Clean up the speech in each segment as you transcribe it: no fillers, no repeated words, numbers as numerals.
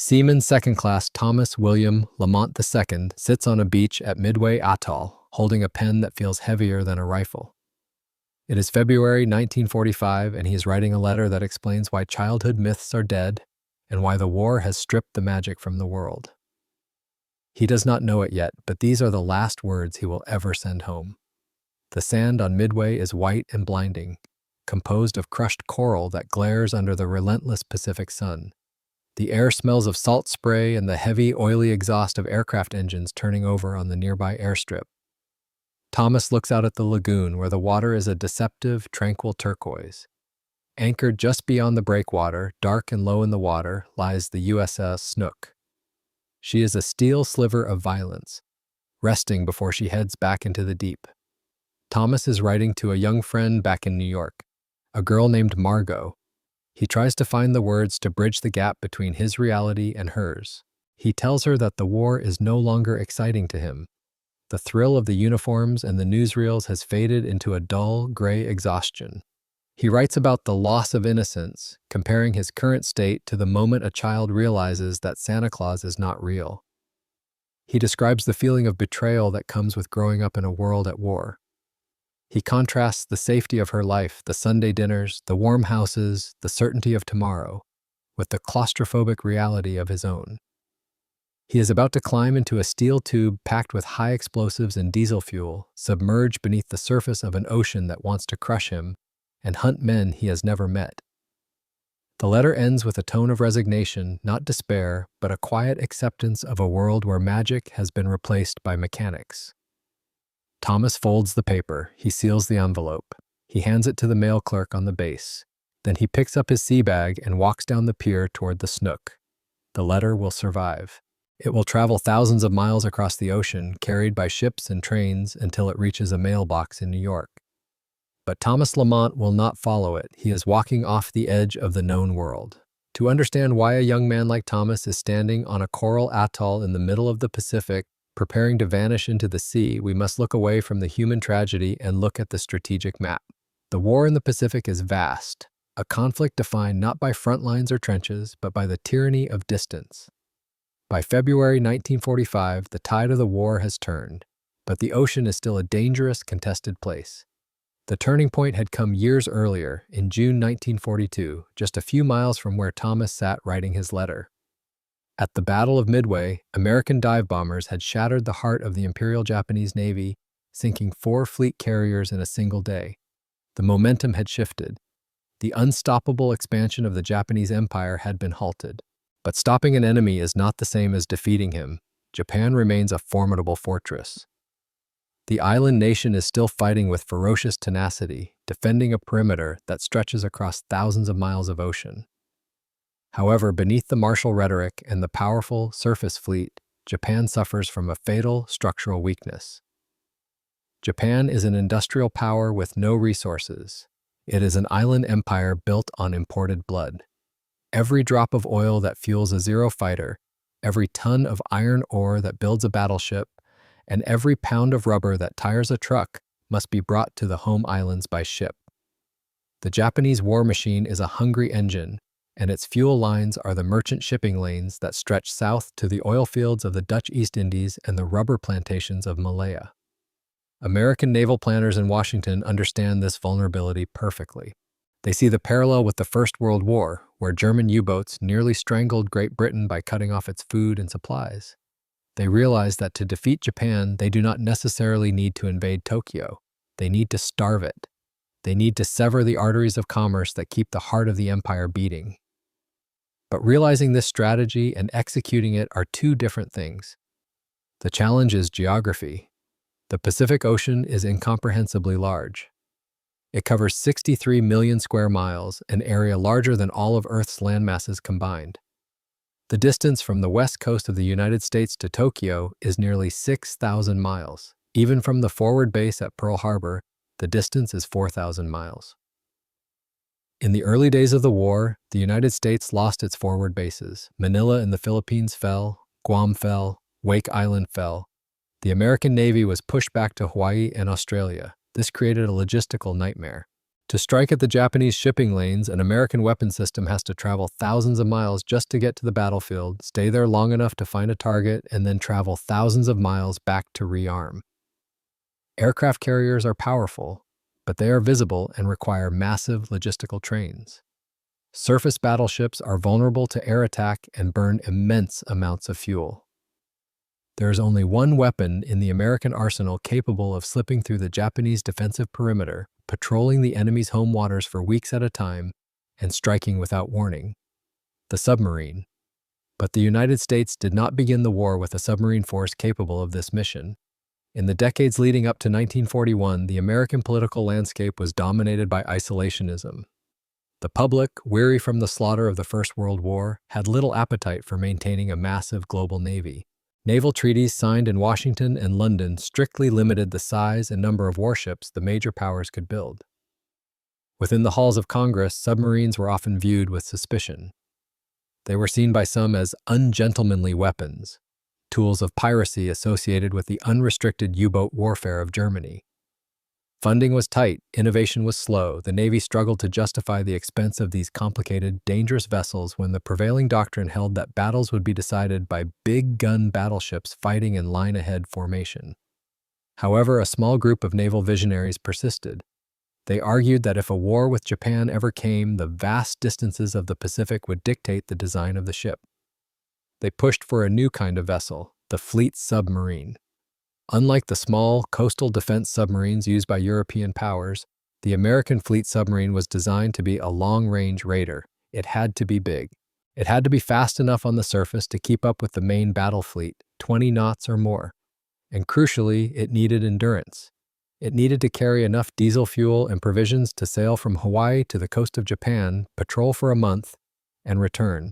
Seaman Second Class Thomas William Lamont II sits on a beach at Midway Atoll, holding a pen that feels heavier than a rifle. It is February 1945, and he is writing a letter that explains why childhood myths are dead and why the war has stripped the magic from the world. He does not know it yet, but these are the last words he will ever send home. The sand on Midway is white and blinding, composed of crushed coral that glares under the relentless Pacific sun. The air smells of salt spray and the heavy, oily exhaust of aircraft engines turning over on the nearby airstrip. Thomas looks out at the lagoon, where the water is a deceptive, tranquil turquoise. Anchored just beyond the breakwater, dark and low in the water, lies the USS Snook. She is a steel sliver of violence, resting before she heads back into the deep. Thomas is writing to a young friend back in New York, a girl named Margot. He tries to find the words to bridge the gap between his reality and hers. He tells her that the war is no longer exciting to him. The thrill of the uniforms and the newsreels has faded into a dull, gray exhaustion. He writes about the loss of innocence, comparing his current state to the moment a child realizes that Santa Claus is not real. He describes the feeling of betrayal that comes with growing up in a world at war. He contrasts the safety of her life, the Sunday dinners, the warm houses, the certainty of tomorrow, with the claustrophobic reality of his own. He is about to climb into a steel tube packed with high explosives and diesel fuel, submerged beneath the surface of an ocean that wants to crush him, and hunt men he has never met. The letter ends with a tone of resignation, not despair, but a quiet acceptance of a world where magic has been replaced by mechanics. Thomas folds the paper. He seals the envelope. He hands it to the mail clerk on the base. Then he picks up his sea bag and walks down the pier toward the Snook. The letter will survive. It will travel thousands of miles across the ocean, carried by ships and trains until it reaches a mailbox in New York. But Thomas Lamont will not follow it. He is walking off the edge of the known world. To understand why a young man like Thomas is standing on a coral atoll in the middle of the Pacific, preparing to vanish into the sea, we must look away from the human tragedy and look at the strategic map. The war in the Pacific is vast, a conflict defined not by front lines or trenches, but by the tyranny of distance. By February 1945, the tide of the war has turned, but the ocean is still a dangerous, contested place. The turning point had come years earlier, in June 1942, just a few miles from where Thomas sat writing his letter. At the Battle of Midway, American dive bombers had shattered the heart of the Imperial Japanese Navy, sinking 4 fleet carriers in a single day. The momentum had shifted. The unstoppable expansion of the Japanese Empire had been halted. But stopping an enemy is not the same as defeating him. Japan remains a formidable fortress. The island nation is still fighting with ferocious tenacity, defending a perimeter that stretches across thousands of miles of ocean. However, beneath the martial rhetoric and the powerful surface fleet, Japan suffers from a fatal structural weakness. Japan is an industrial power with no resources. It is an island empire built on imported blood. Every drop of oil that fuels a Zero fighter, every ton of iron ore that builds a battleship, and every pound of rubber that tires a truck must be brought to the home islands by ship. The Japanese war machine is a hungry engine, and its fuel lines are the merchant shipping lanes that stretch south to the oil fields of the Dutch East Indies and the rubber plantations of Malaya. American naval planners in Washington understand this vulnerability perfectly. They see the parallel with the First World War, where German U-boats nearly strangled Great Britain by cutting off its food and supplies. They realize that to defeat Japan, they do not necessarily need to invade Tokyo. They need to starve it. They need to sever the arteries of commerce that keep the heart of the empire beating. But realizing this strategy and executing it are two different things. The challenge is geography. The Pacific Ocean is incomprehensibly large. It covers 63 million square miles, an area larger than all of Earth's landmasses combined. The distance from the west coast of the United States to Tokyo is nearly 6,000 miles. Even from the forward base at Pearl Harbor, the distance is 4,000 miles. In the early days of the war, the United States lost its forward bases. Manila in the Philippines fell, Guam fell, Wake Island fell. The American Navy was pushed back to Hawaii and Australia. This created a logistical nightmare. To strike at the Japanese shipping lanes, an American weapon system has to travel thousands of miles just to get to the battlefield, stay there long enough to find a target, and then travel thousands of miles back to rearm. Aircraft carriers are powerful, but they are visible and require massive logistical trains. Surface battleships are vulnerable to air attack and burn immense amounts of fuel. There is only one weapon in the American arsenal capable of slipping through the Japanese defensive perimeter, patrolling the enemy's home waters for weeks at a time, and striking without warning: the submarine. But the United States did not begin the war with a submarine force capable of this mission. In the decades leading up to 1941, the American political landscape was dominated by isolationism. The public, weary from the slaughter of the First World War, had little appetite for maintaining a massive global navy. Naval treaties signed in Washington and London strictly limited the size and number of warships the major powers could build. Within the halls of Congress, submarines were often viewed with suspicion. They were seen by some as ungentlemanly weapons, tools of piracy associated with the unrestricted U-boat warfare of Germany. Funding was tight, innovation was slow. The Navy struggled to justify the expense of these complicated, dangerous vessels when the prevailing doctrine held that battles would be decided by big gun battleships fighting in line-ahead formation. However, a small group of naval visionaries persisted. They argued that if a war with Japan ever came, the vast distances of the Pacific would dictate the design of the ship. They pushed for a new kind of vessel, the fleet submarine. Unlike the small, coastal defense submarines used by European powers, the American fleet submarine was designed to be a long-range raider. It had to be big. It had to be fast enough on the surface to keep up with the main battle fleet, 20 knots or more. And crucially, it needed endurance. It needed to carry enough diesel fuel and provisions to sail from Hawaii to the coast of Japan, patrol for a month, and return,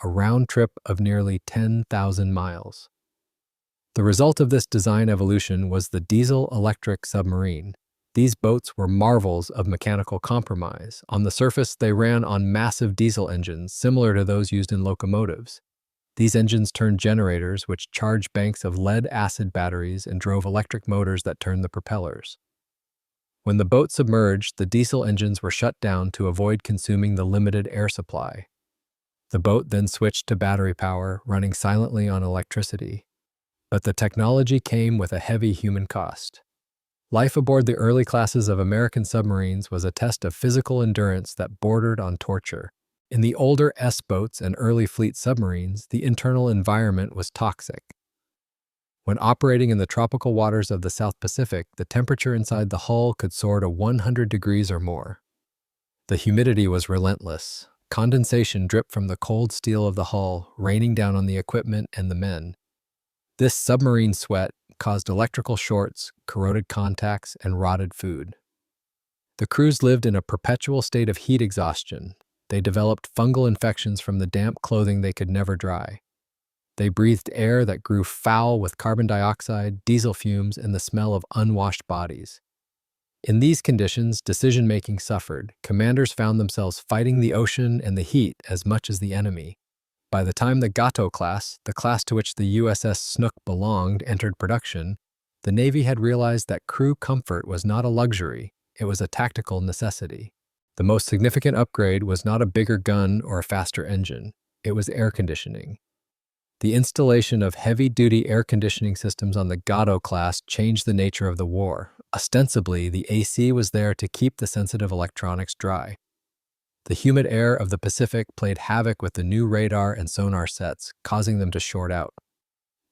a round trip of nearly 10,000 miles. The result of this design evolution was the diesel-electric submarine. These boats were marvels of mechanical compromise. On the surface, they ran on massive diesel engines, similar to those used in locomotives. These engines turned generators, which charged banks of lead-acid batteries and drove electric motors that turned the propellers. When the boat submerged, the diesel engines were shut down to avoid consuming the limited air supply. The boat then switched to battery power, running silently on electricity. But the technology came with a heavy human cost. Life aboard the early classes of American submarines was a test of physical endurance that bordered on torture. In the older S-boats and early fleet submarines, the internal environment was toxic. When operating in the tropical waters of the South Pacific, the temperature inside the hull could soar to 100 degrees or more. The humidity was relentless. Condensation dripped from the cold steel of the hull, raining down on the equipment and the men. This submarine sweat caused electrical shorts, corroded contacts, and rotted food. The crews lived in a perpetual state of heat exhaustion. They developed fungal infections from the damp clothing they could never dry. They breathed air that grew foul with carbon dioxide, diesel fumes, and the smell of unwashed bodies. In these conditions, decision-making suffered. Commanders found themselves fighting the ocean and the heat as much as the enemy. By the time the Gato class, the class to which the USS Snook belonged, entered production, the Navy had realized that crew comfort was not a luxury, it was a tactical necessity. The most significant upgrade was not a bigger gun or a faster engine, it was air conditioning. The installation of heavy-duty air conditioning systems on the Gato class changed the nature of the war. Ostensibly, the AC was there to keep the sensitive electronics dry. The humid air of the Pacific played havoc with the new radar and sonar sets, causing them to short out.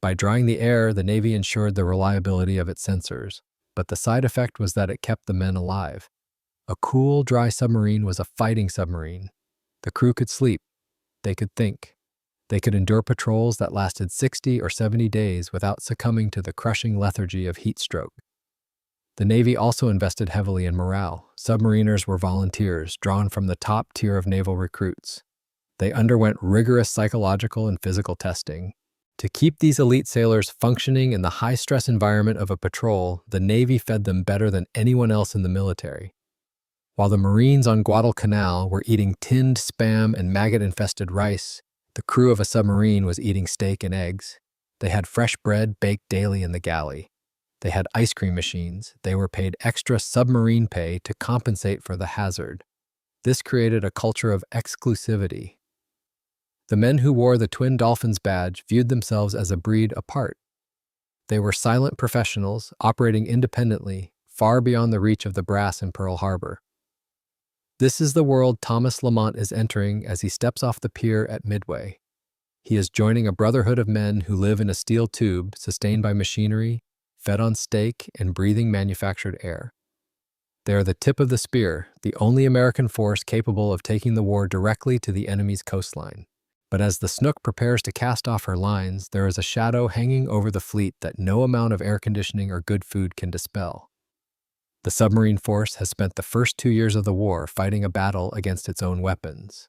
By drying the air, the Navy ensured the reliability of its sensors, but the side effect was that it kept the men alive. A cool, dry submarine was a fighting submarine. The crew could sleep. They could think. They could endure patrols that lasted 60 or 70 days without succumbing to the crushing lethargy of heat stroke. The Navy also invested heavily in morale. Submariners were volunteers, drawn from the top tier of naval recruits. They underwent rigorous psychological and physical testing. To keep these elite sailors functioning in the high-stress environment of a patrol, the Navy fed them better than anyone else in the military. While the Marines on Guadalcanal were eating tinned Spam and maggot-infested rice, the crew of a submarine was eating steak and eggs. They had fresh bread baked daily in the galley. They had ice cream machines. They were paid extra submarine pay to compensate for the hazard. This created a culture of exclusivity. The men who wore the Twin Dolphins badge viewed themselves as a breed apart. They were silent professionals, operating independently, far beyond the reach of the brass in Pearl Harbor. This is the world Thomas Lamont is entering as he steps off the pier at Midway. He is joining a brotherhood of men who live in a steel tube sustained by machinery, fed on steak, and breathing manufactured air. They are the tip of the spear, the only American force capable of taking the war directly to the enemy's coastline. But as the Snook prepares to cast off her lines, there is a shadow hanging over the fleet that no amount of air conditioning or good food can dispel. The submarine force has spent the first 2 years of the war fighting a battle against its own weapons.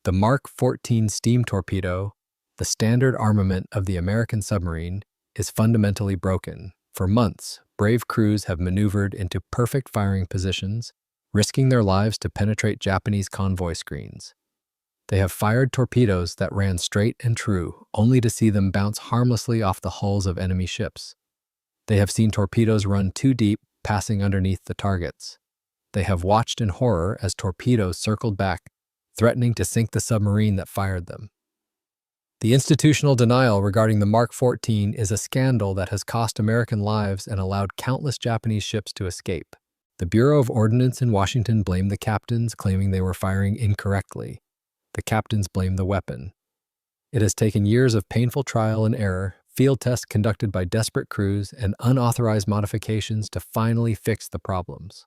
The Mark 14 steam torpedo, the standard armament of the American submarine, is fundamentally broken. For months, brave crews have maneuvered into perfect firing positions, risking their lives to penetrate Japanese convoy screens. They have fired torpedoes that ran straight and true, only to see them bounce harmlessly off the hulls of enemy ships. They have seen torpedoes run too deep, passing underneath the targets. They have watched in horror as torpedoes circled back, threatening to sink the submarine that fired them. The institutional denial regarding the Mark 14 is a scandal that has cost American lives and allowed countless Japanese ships to escape. The Bureau of Ordnance in Washington blamed the captains, claiming they were firing incorrectly. The captains blamed the weapon. It has taken years of painful trial and error, field tests conducted by desperate crews, and unauthorized modifications to finally fix the problems.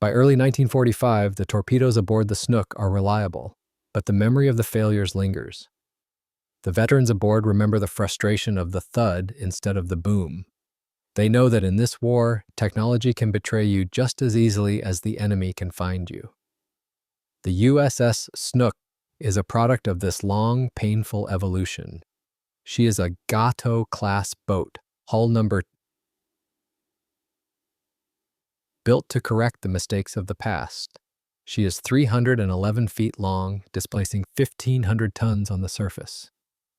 By early 1945, the torpedoes aboard the Snook are reliable, but the memory of the failures lingers. The veterans aboard remember the frustration of the thud instead of the boom. They know that in this war, technology can betray you just as easily as the enemy can find you. The USS Snook is a product of this long, painful evolution. She is a Gato-class boat, hull number built to correct the mistakes of the past. She is 311 feet long, displacing 1,500 tons on the surface.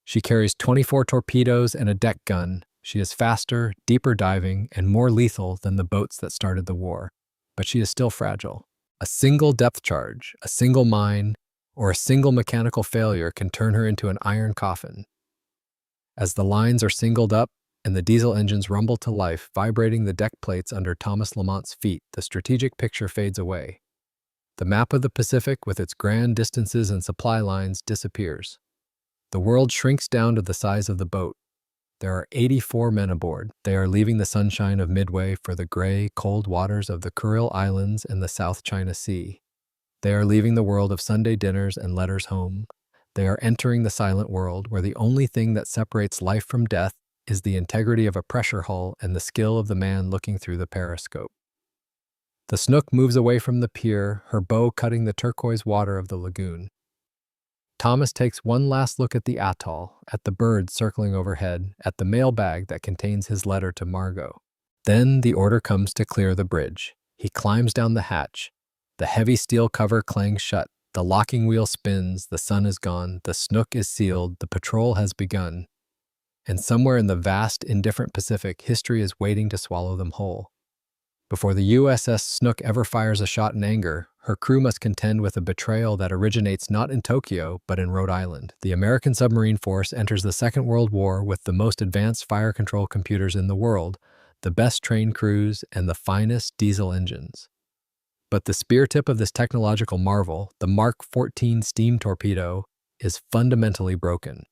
She carries 24 torpedoes and a deck gun. She is faster, deeper diving, and more lethal than the boats that started the war. But she is still fragile. A single depth charge, a single mine, or a single mechanical failure can turn her into an iron coffin. As the lines are singled up and the diesel engines rumble to life, vibrating the deck plates under Thomas Lamont's feet, the strategic picture fades away. The map of the Pacific, with its grand distances and supply lines, disappears. The world shrinks down to the size of the boat. There are 84 men aboard. They are leaving the sunshine of Midway for the gray, cold waters of the Kuril Islands and the South China Sea. They are leaving the world of Sunday dinners and letters home. They are entering the silent world where the only thing that separates life from death is the integrity of a pressure hull and the skill of the man looking through the periscope. The Snook moves away from the pier, her bow cutting the turquoise water of the lagoon. Thomas takes one last look at the atoll, at the birds circling overhead, at the mailbag that contains his letter to Margot. Then the order comes to clear the bridge. He climbs down the hatch. The heavy steel cover clangs shut. The locking wheel spins. The sun is gone. The Snook is sealed. The patrol has begun. And somewhere in the vast, indifferent Pacific, history is waiting to swallow them whole. Before the USS Snook ever fires a shot in anger, her crew must contend with a betrayal that originates not in Tokyo, but in Rhode Island. The American submarine force enters the Second World War with the most advanced fire control computers in the world, the best trained crews, and the finest diesel engines. But the spear tip of this technological marvel, the Mark 14 steam torpedo, is fundamentally broken.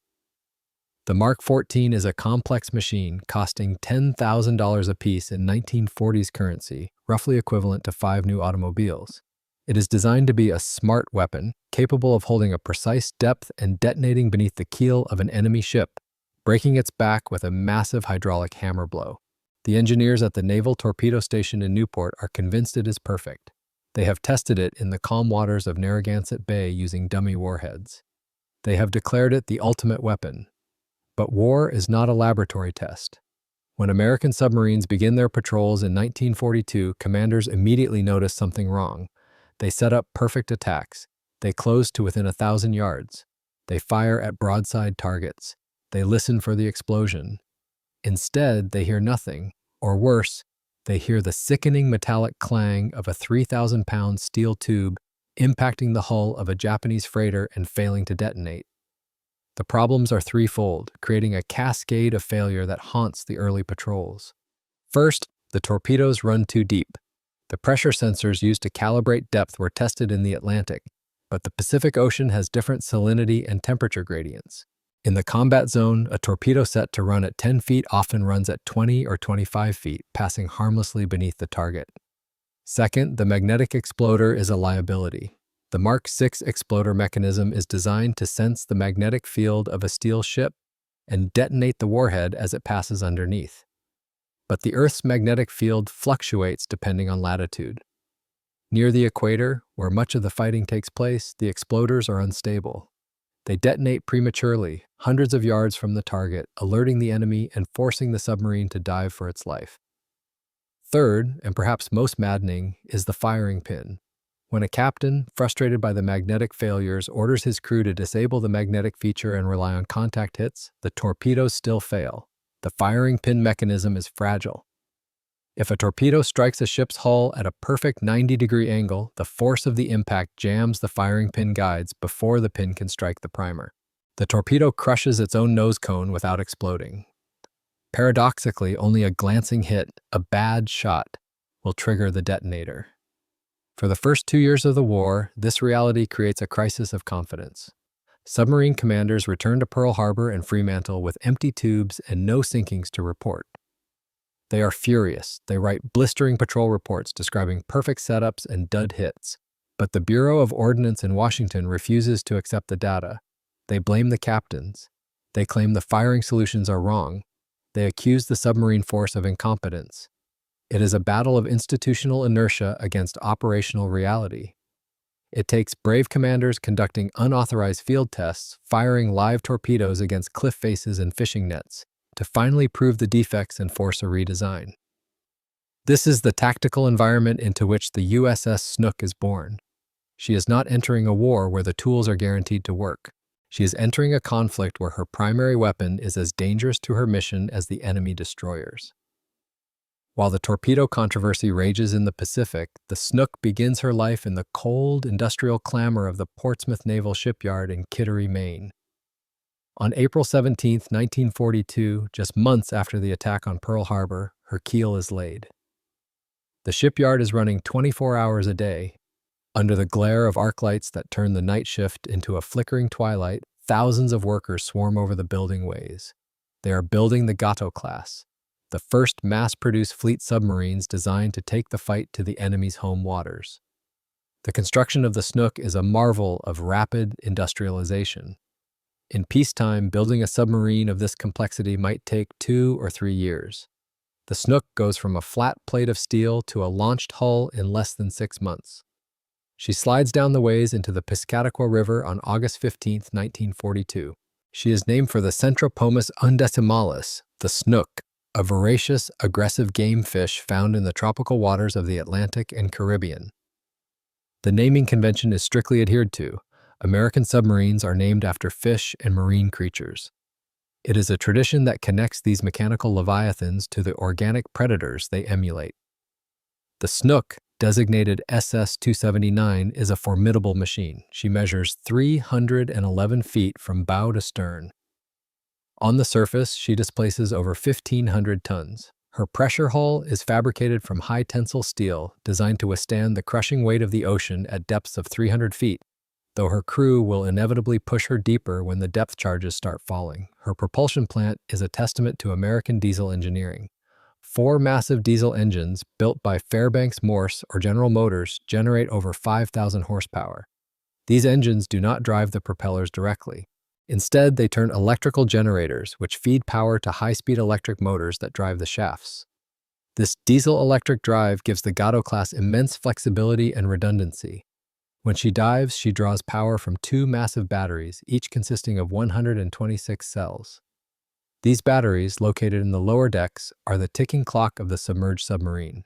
The Mark 14 is a complex machine costing $10,000 apiece in 1940s currency, roughly equivalent to 5 new automobiles. It is designed to be a smart weapon, capable of holding a precise depth and detonating beneath the keel of an enemy ship, breaking its back with a massive hydraulic hammer blow. The engineers at the Naval Torpedo Station in Newport are convinced it is perfect. They have tested it in the calm waters of Narragansett Bay using dummy warheads. They have declared it the ultimate weapon. But war is not a laboratory test. When American submarines begin their patrols in 1942, commanders immediately notice something wrong. They set up perfect attacks. They close to within 1,000 yards. They fire at broadside targets. They listen for the explosion. Instead, they hear nothing. Or worse, they hear the sickening metallic clang of a 3,000-pound steel tube impacting the hull of a Japanese freighter and failing to detonate. The problems are threefold, creating a cascade of failure that haunts the early patrols. First, the torpedoes run too deep. The pressure sensors used to calibrate depth were tested in the Atlantic, but the Pacific Ocean has different salinity and temperature gradients. In the combat zone, a torpedo set to run at 10 feet often runs at 20 or 25 feet, passing harmlessly beneath the target. Second, the magnetic exploder is a liability. The Mark VI exploder mechanism is designed to sense the magnetic field of a steel ship and detonate the warhead as it passes underneath. But the Earth's magnetic field fluctuates depending on latitude. Near the equator, where much of the fighting takes place, the exploders are unstable. They detonate prematurely, hundreds of yards from the target, alerting the enemy and forcing the submarine to dive for its life. Third, and perhaps most maddening, is the firing pin. When a captain, frustrated by the magnetic failures, orders his crew to disable the magnetic feature and rely on contact hits, the torpedoes still fail. The firing pin mechanism is fragile. If a torpedo strikes a ship's hull at a perfect 90-degree angle, the force of the impact jams the firing pin guides before the pin can strike the primer. The torpedo crushes its own nose cone without exploding. Paradoxically, only a glancing hit, a bad shot, will trigger the detonator. For the first 2 years of the war, this reality creates a crisis of confidence. Submarine commanders return to Pearl Harbor and Fremantle with empty tubes and no sinkings to report. They are furious. They write blistering patrol reports describing perfect setups and dud hits. But the Bureau of Ordnance in Washington refuses to accept the data. They blame the captains. They claim the firing solutions are wrong. They accuse the submarine force of incompetence. It is a battle of institutional inertia against operational reality. It takes brave commanders conducting unauthorized field tests, firing live torpedoes against cliff faces and fishing nets, to finally prove the defects and force a redesign. This is the tactical environment into which the USS Snook is born. She is not entering a war where the tools are guaranteed to work. She is entering a conflict where her primary weapon is as dangerous to her mission as the enemy destroyers. While the torpedo controversy rages in the Pacific, the Snook begins her life in the cold, industrial clamor of the Portsmouth Naval Shipyard in Kittery, Maine. On April 17, 1942, just months after the attack on Pearl Harbor, her keel is laid. The shipyard is running 24 hours a day. Under the glare of arc lights that turn the night shift into a flickering twilight, thousands of workers swarm over the building ways. They are building the Gato class, the first mass-produced fleet submarines designed to take the fight to the enemy's home waters. The construction of the Snook is a marvel of rapid industrialization. In peacetime, building a submarine of this complexity might take 2 or 3 years. The Snook goes from a flat plate of steel to a launched hull in less than 6 months. She slides down the ways into the Piscataqua River on August 15, 1942. She is named for the Centropomus undecimalis, the snook, a voracious, aggressive game fish found in the tropical waters of the Atlantic and Caribbean. The naming convention is strictly adhered to. American submarines are named after fish and marine creatures. It is a tradition that connects these mechanical leviathans to the organic predators they emulate. The Snook, designated SS-279, is a formidable machine. She measures 311 feet from bow to stern. On the surface, she displaces over 1,500 tons. Her pressure hull is fabricated from high-tensile steel, designed to withstand the crushing weight of the ocean at depths of 300 feet. Though her crew will inevitably push her deeper when the depth charges start falling. Her propulsion plant is a testament to American diesel engineering. 4 massive diesel engines, built by Fairbanks Morse or General Motors, generate over 5,000 horsepower. These engines do not drive the propellers directly. Instead, they turn electrical generators, which feed power to high-speed electric motors that drive the shafts. This diesel-electric drive gives the Gato class immense flexibility and redundancy. When she dives, she draws power from 2 massive batteries, each consisting of 126 cells. These batteries, located in the lower decks, are the ticking clock of the submerged submarine.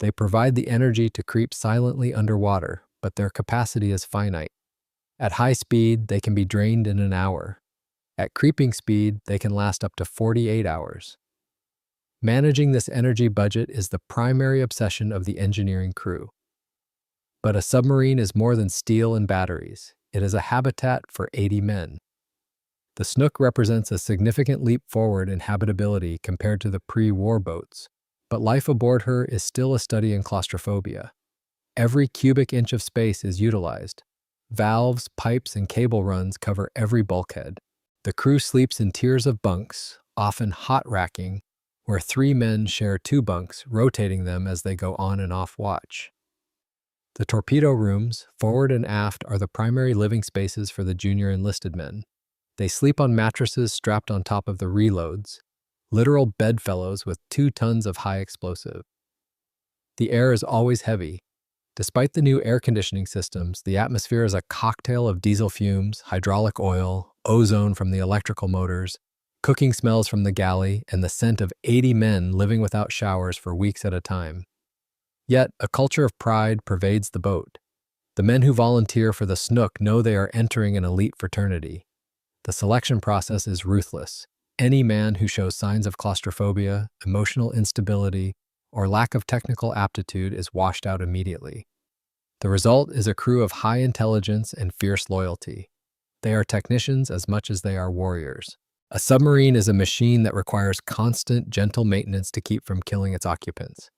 They provide the energy to creep silently underwater, but their capacity is finite. At high speed, they can be drained in an hour. At creeping speed, they can last up to 48 hours. Managing this energy budget is the primary obsession of the engineering crew. But a submarine is more than steel and batteries. It is a habitat for 80 men. The Snook represents a significant leap forward in habitability compared to the pre-war boats, but life aboard her is still a study in claustrophobia. Every cubic inch of space is utilized. Valves, pipes, and cable runs cover every bulkhead. The crew sleeps in tiers of bunks, often hot racking, where 3 men share 2 bunks, rotating them as they go on and off watch. The torpedo rooms, forward and aft, are the primary living spaces for the junior enlisted men. They sleep on mattresses strapped on top of the reloads, literal bedfellows with 2 tons of high explosive. The air is always heavy. Despite the new air conditioning systems, the atmosphere is a cocktail of diesel fumes, hydraulic oil, ozone from the electrical motors, cooking smells from the galley, and the scent of 80 men living without showers for weeks at a time. Yet, a culture of pride pervades the boat. The men who volunteer for the Snook know they are entering an elite fraternity. The selection process is ruthless. Any man who shows signs of claustrophobia, emotional instability, or lack of technical aptitude is washed out immediately. The result is a crew of high intelligence and fierce loyalty. They are technicians as much as they are warriors. A submarine is a machine that requires constant, gentle maintenance to keep from killing its occupants.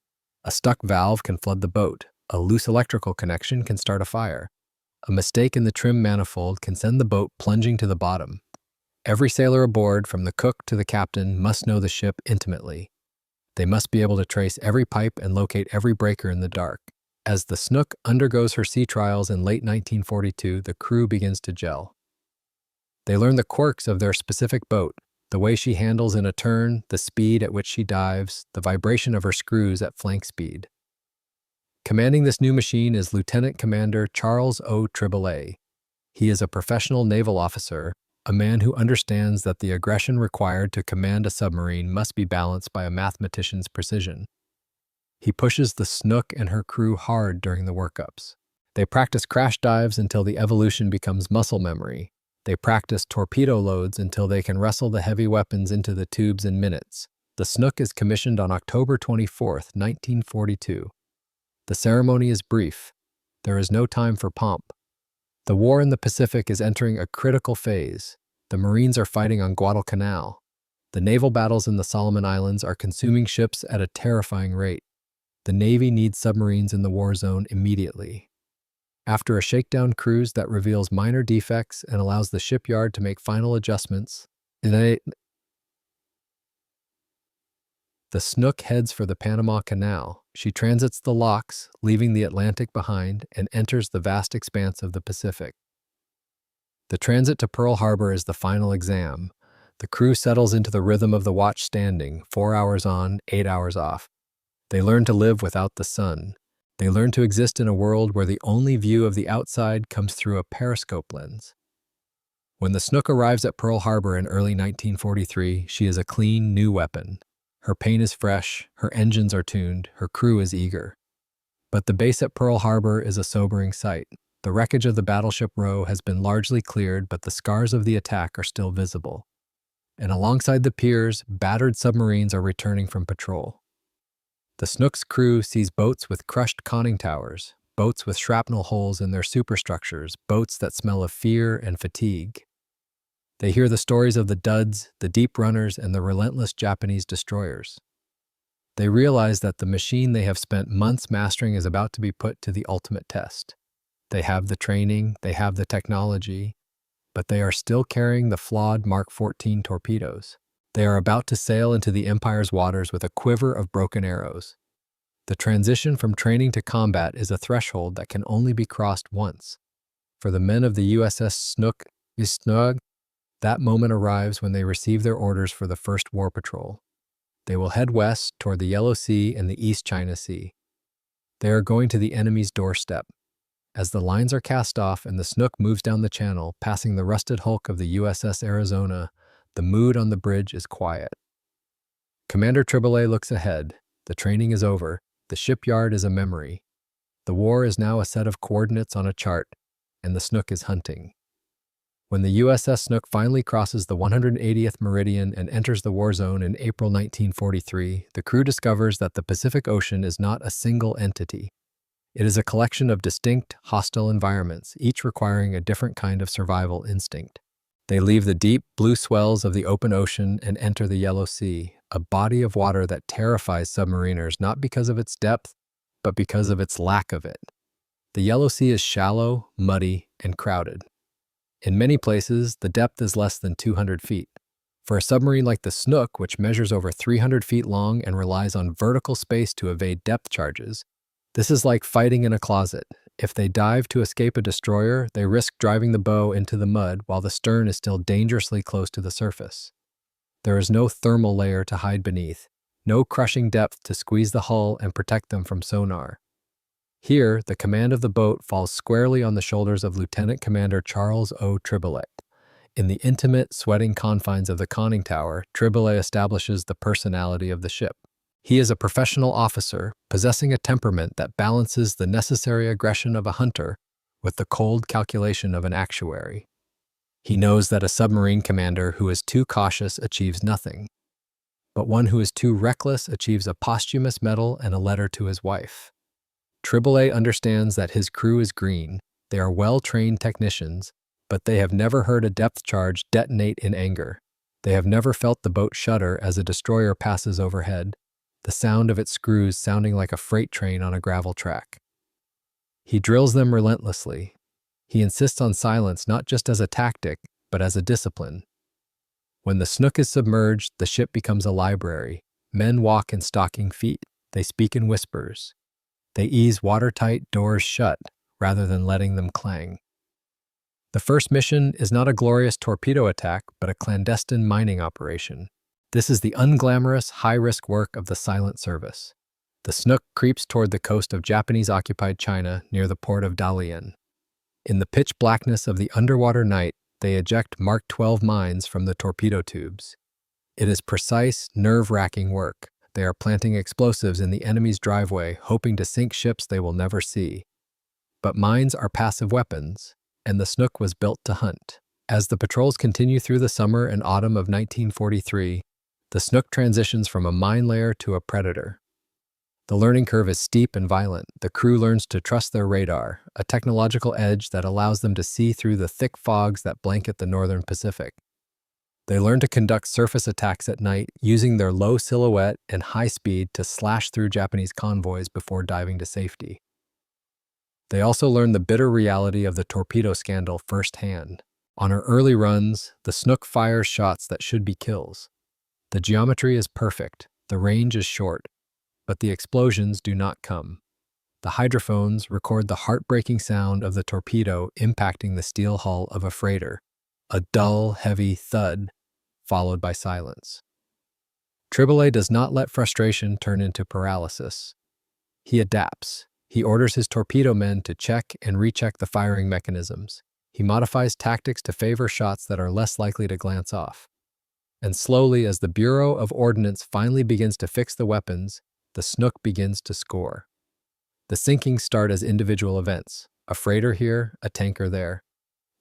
A stuck valve can flood the boat. A loose electrical connection can start a fire. A mistake in the trim manifold can send the boat plunging to the bottom. Every sailor aboard, from the cook to the captain, must know the ship intimately. They must be able to trace every pipe and locate every breaker in the dark. As the Snook undergoes her sea trials in late 1942, the crew begins to gel. They learn the quirks of their specific boat, the way she handles in a turn, the speed at which she dives, the vibration of her screws at flank speed. Commanding this new machine is Lieutenant Commander Charles O. Triboulet. He is a professional naval officer, a man who understands that the aggression required to command a submarine must be balanced by a mathematician's precision. He pushes the Snook and her crew hard during the workups. They practice crash dives until the evolution becomes muscle memory. They practice torpedo loads until they can wrestle the heavy weapons into the tubes in minutes. The Snook is commissioned on October 24, 1942. The ceremony is brief. There is no time for pomp. The war in the Pacific is entering a critical phase. The Marines are fighting on Guadalcanal. The naval battles in the Solomon Islands are consuming ships at a terrifying rate. The Navy needs submarines in the war zone immediately. After a shakedown cruise that reveals minor defects and allows the shipyard to make final adjustments, the Snook heads for the Panama Canal. She transits the locks, leaving the Atlantic behind, and enters the vast expanse of the Pacific. The transit to Pearl Harbor is the final exam. The crew settles into the rhythm of the watch standing, 4 hours on, 8 hours off. They learn to live without the sun. They learn to exist in a world where the only view of the outside comes through a periscope lens. When the Snook arrives at Pearl Harbor in early 1943, she is a clean, new weapon. Her paint is fresh, her engines are tuned, her crew is eager. But the base at Pearl Harbor is a sobering sight. The wreckage of the battleship Roe has been largely cleared, but the scars of the attack are still visible. And alongside the piers, battered submarines are returning from patrol. The Snook's crew sees boats with crushed conning towers, boats with shrapnel holes in their superstructures, boats that smell of fear and fatigue. They hear the stories of the duds, the deep runners, and the relentless Japanese destroyers. They realize that the machine they have spent months mastering is about to be put to the ultimate test. They have the training, they have the technology, but they are still carrying the flawed Mark 14 torpedoes. They are about to sail into the Empire's waters with a quiver of broken arrows. The transition from training to combat is a threshold that can only be crossed once. For the men of the USS Snook, that moment arrives when they receive their orders for the first war patrol. They will head west toward the Yellow Sea and the East China Sea. They are going to the enemy's doorstep. As the lines are cast off and the Snook moves down the channel, passing the rusted hulk of the USS Arizona, the mood on the bridge is quiet. Commander Triboulet looks ahead. The training is over. The shipyard is a memory. The war is now a set of coordinates on a chart, and the Snook is hunting. When the USS Snook finally crosses the 180th meridian and enters the war zone in April 1943, the crew discovers that the Pacific Ocean is not a single entity. It is a collection of distinct, hostile environments, each requiring a different kind of survival instinct. They leave the deep, blue swells of the open ocean and enter the Yellow Sea, a body of water that terrifies submariners not because of its depth, but because of its lack of it. The Yellow Sea is shallow, muddy, and crowded. In many places, the depth is less than 200 feet. For a submarine like the Snook, which measures over 300 feet long and relies on vertical space to evade depth charges, this is like fighting in a closet. If they dive to escape a destroyer, they risk driving the bow into the mud while the stern is still dangerously close to the surface. There is no thermal layer to hide beneath, no crushing depth to squeeze the hull and protect them from sonar. Here, the command of the boat falls squarely on the shoulders of Lieutenant Commander Charles O. Triboulet. In the intimate, sweating confines of the conning tower, Triboulet establishes the personality of the ship. He is a professional officer, possessing a temperament that balances the necessary aggression of a hunter with the cold calculation of an actuary. He knows that a submarine commander who is too cautious achieves nothing, but one who is too reckless achieves a posthumous medal and a letter to his wife. Triboulet understands that his crew is green. They are well-trained technicians, but they have never heard a depth charge detonate in anger. They have never felt the boat shudder as a destroyer passes overhead, the sound of its screws sounding like a freight train on a gravel track. He drills them relentlessly. He insists on silence not just as a tactic, but as a discipline. When the Snook is submerged, the ship becomes a library. Men walk in stocking feet. They speak in whispers. They ease watertight doors shut rather than letting them clang. The first mission is not a glorious torpedo attack, but a clandestine mining operation. This is the unglamorous, high-risk work of the silent service. The Snook creeps toward the coast of Japanese-occupied China near the port of Dalian. In the pitch blackness of the underwater night, they eject Mark 12 mines from the torpedo tubes. It is precise, nerve-wracking work. They are planting explosives in the enemy's driveway, hoping to sink ships they will never see. But mines are passive weapons, and the Snook was built to hunt. As the patrols continue through the summer and autumn of 1943, the Snook transitions from a mine layer to a predator. The learning curve is steep and violent. The crew learns to trust their radar, a technological edge that allows them to see through the thick fogs that blanket the northern Pacific. They learn to conduct surface attacks at night, using their low silhouette and high speed to slash through Japanese convoys before diving to safety. They also learn the bitter reality of the torpedo scandal firsthand. On her early runs, the Snook fires shots that should be kills. The geometry is perfect, the range is short, but the explosions do not come. The hydrophones record the heartbreaking sound of the torpedo impacting the steel hull of a freighter, a dull, heavy thud, followed by silence. Triboulet does not let frustration turn into paralysis. He adapts. He orders his torpedo men to check and recheck the firing mechanisms. He modifies tactics to favor shots that are less likely to glance off. And slowly, as the Bureau of Ordnance finally begins to fix the weapons, the Snook begins to score. The sinkings start as individual events, a freighter here, a tanker there.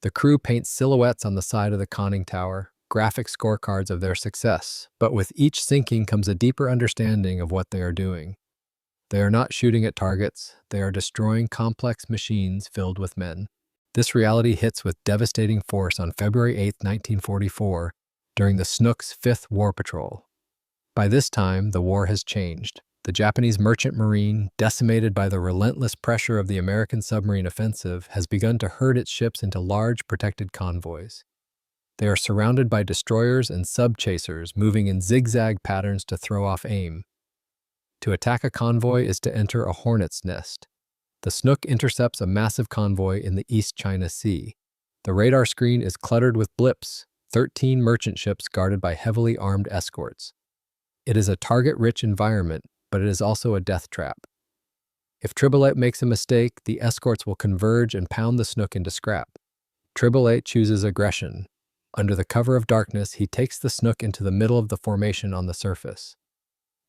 The crew paints silhouettes on the side of the conning tower, graphic scorecards of their success, but with each sinking comes a deeper understanding of what they are doing. They are not shooting at targets, they are destroying complex machines filled with men. This reality hits with devastating force on February 8, 1944, during the Snook's fifth war patrol. By this time, the war has changed. The Japanese merchant marine, decimated by the relentless pressure of the American submarine offensive, has begun to herd its ships into large protected convoys. They are surrounded by destroyers and sub-chasers moving in zigzag patterns to throw off aim. To attack a convoy is to enter a hornet's nest. The Snook intercepts a massive convoy in the East China Sea. The radar screen is cluttered with blips, 13 merchant ships guarded by heavily armed escorts. It is a target-rich environment, but it is also a death trap. If Triboulet makes a mistake, the escorts will converge and pound the Snook into scrap. Triboulet chooses aggression. Under the cover of darkness, he takes the Snook into the middle of the formation on the surface.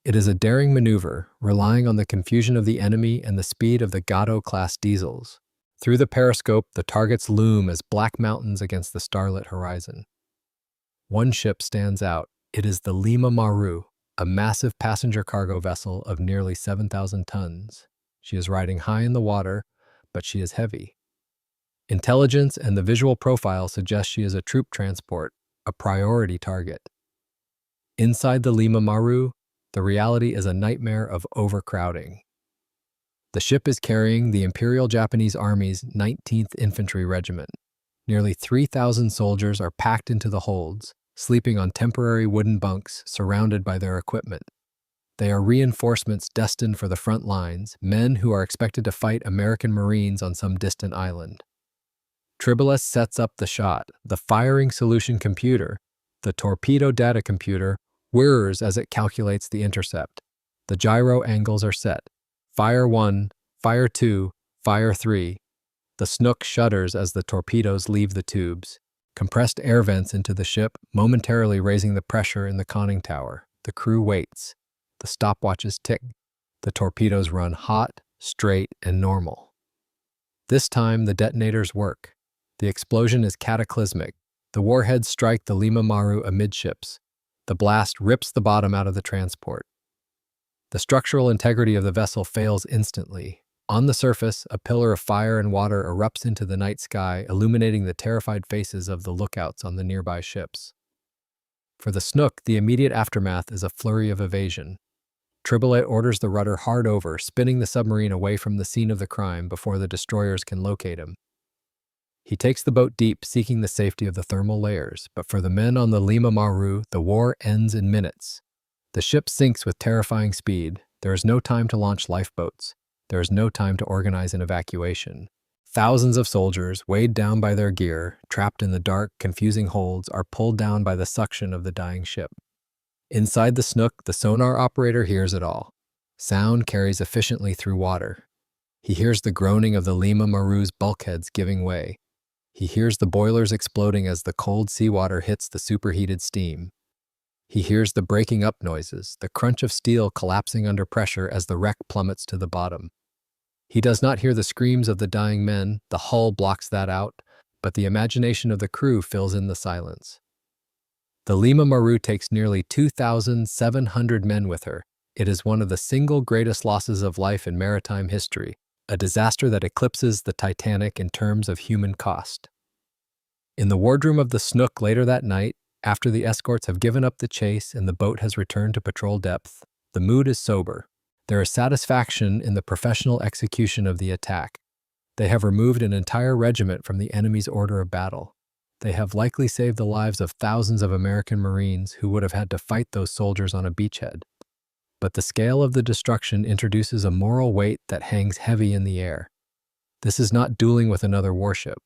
It is a daring maneuver, relying on the confusion of the enemy and the speed of the Gato-class diesels. Through the periscope, the targets loom as black mountains against the starlit horizon. One ship stands out. It is the Lima Maru, a massive passenger cargo vessel of nearly 7,000 tons. She is riding high in the water, but she is heavy. Intelligence and the visual profile suggest she is a troop transport, a priority target. Inside the Lima Maru, the reality is a nightmare of overcrowding. The ship is carrying the Imperial Japanese Army's 19th Infantry Regiment. Nearly 3,000 soldiers are packed into the holds, sleeping on temporary wooden bunks surrounded by their equipment. They are reinforcements destined for the front lines, men who are expected to fight American Marines on some distant island. Tribolus sets up the shot. The firing solution computer, the torpedo data computer, whirs as it calculates the intercept. The gyro angles are set. Fire 1, Fire 2, Fire 3. The Snook shudders as the torpedoes leave the tubes. Compressed air vents into the ship, momentarily raising the pressure in the conning tower. The crew waits. The stopwatches tick. The torpedoes run hot, straight, and normal. This time, the detonators work. The explosion is cataclysmic. The warheads strike the Lima Maru amidships. The blast rips the bottom out of the transport. The structural integrity of the vessel fails instantly. On the surface, a pillar of fire and water erupts into the night sky, illuminating the terrified faces of the lookouts on the nearby ships. For the Snook, the immediate aftermath is a flurry of evasion. Tribolite orders the rudder hard over, spinning the submarine away from the scene of the crime before the destroyers can locate him. He takes the boat deep, seeking the safety of the thermal layers, but for the men on the Lima Maru, the war ends in minutes. The ship sinks with terrifying speed. There is no time to launch lifeboats. There is no time to organize an evacuation. Thousands of soldiers, weighed down by their gear, trapped in the dark, confusing holds, are pulled down by the suction of the dying ship. Inside the Snook, the sonar operator hears it all. Sound carries efficiently through water. He hears the groaning of the Lima Maru's bulkheads giving way. He hears the boilers exploding as the cold seawater hits the superheated steam. He hears the breaking up noises, the crunch of steel collapsing under pressure as the wreck plummets to the bottom. He does not hear the screams of the dying men, the hull blocks that out, but the imagination of the crew fills in the silence. The Lima Maru takes nearly 2,700 men with her. It is one of the single greatest losses of life in maritime history, a disaster that eclipses the Titanic in terms of human cost. In the wardroom of the Snook later that night, after the escorts have given up the chase and the boat has returned to patrol depth, the mood is sober. There is satisfaction in the professional execution of the attack. They have removed an entire regiment from the enemy's order of battle. They have likely saved the lives of thousands of American Marines who would have had to fight those soldiers on a beachhead. But the scale of the destruction introduces a moral weight that hangs heavy in the air. This is not dueling with another warship.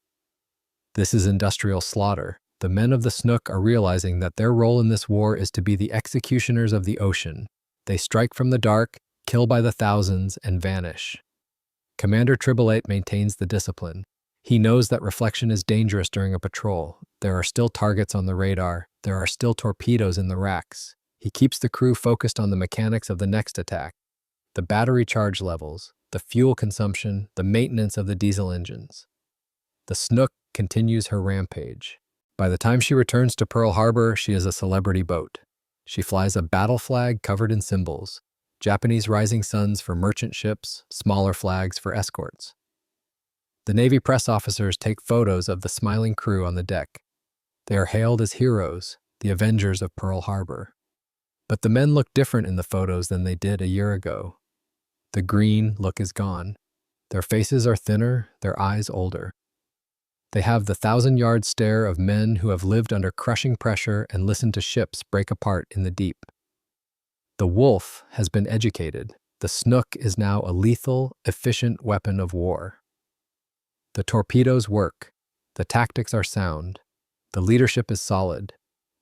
This is industrial slaughter. The men of the Snook are realizing that their role in this war is to be the executioners of the ocean. They strike from the dark, kill by the thousands, and vanish. Commander Tribolite maintains the discipline. He knows that reflection is dangerous during a patrol. There are still targets on the radar. There are still torpedoes in the racks. He keeps the crew focused on the mechanics of the next attack, the battery charge levels, the fuel consumption, the maintenance of the diesel engines. The Snook continues her rampage. By the time she returns to Pearl Harbor, she is a celebrity boat. She flies a battle flag covered in symbols, Japanese rising suns for merchant ships, smaller flags for escorts. The Navy press officers take photos of the smiling crew on the deck. They are hailed as heroes, the Avengers of Pearl Harbor. But the men look different in the photos than they did a year ago. The green look is gone. Their faces are thinner, their eyes older. They have the 1,000-yard stare of men who have lived under crushing pressure and listened to ships break apart in the deep. The Wolf has been educated. The Snook is now a lethal, efficient weapon of war. The torpedoes work. The tactics are sound. The leadership is solid.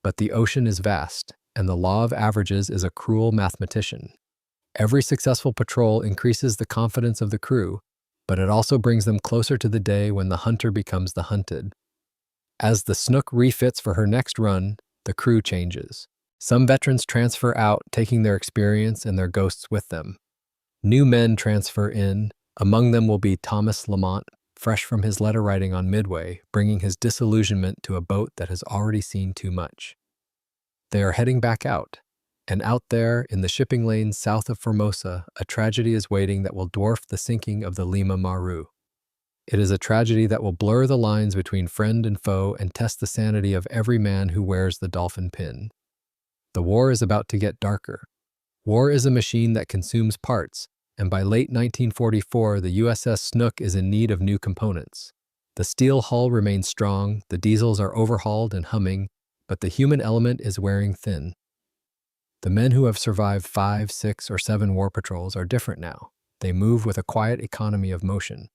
But the ocean is vast, and the law of averages is a cruel mathematician. Every successful patrol increases the confidence of the crew, but it also brings them closer to the day when the hunter becomes the hunted. As the Snook refits for her next run, the crew changes. Some veterans transfer out, taking their experience and their ghosts with them. New men transfer in. Among them will be Thomas Lamont, fresh from his letter writing on Midway, bringing his disillusionment to a boat that has already seen too much. They are heading back out, and out there, in the shipping lanes south of Formosa, a tragedy is waiting that will dwarf the sinking of the Lima Maru. It is a tragedy that will blur the lines between friend and foe and test the sanity of every man who wears the dolphin pin. The war is about to get darker. War is a machine that consumes parts, and by late 1944, the USS Snook is in need of new components. The steel hull remains strong, the diesels are overhauled and humming, but the human element is wearing thin. The men who have survived 5, 6, or 7 war patrols are different now. They move with a quiet economy of motion.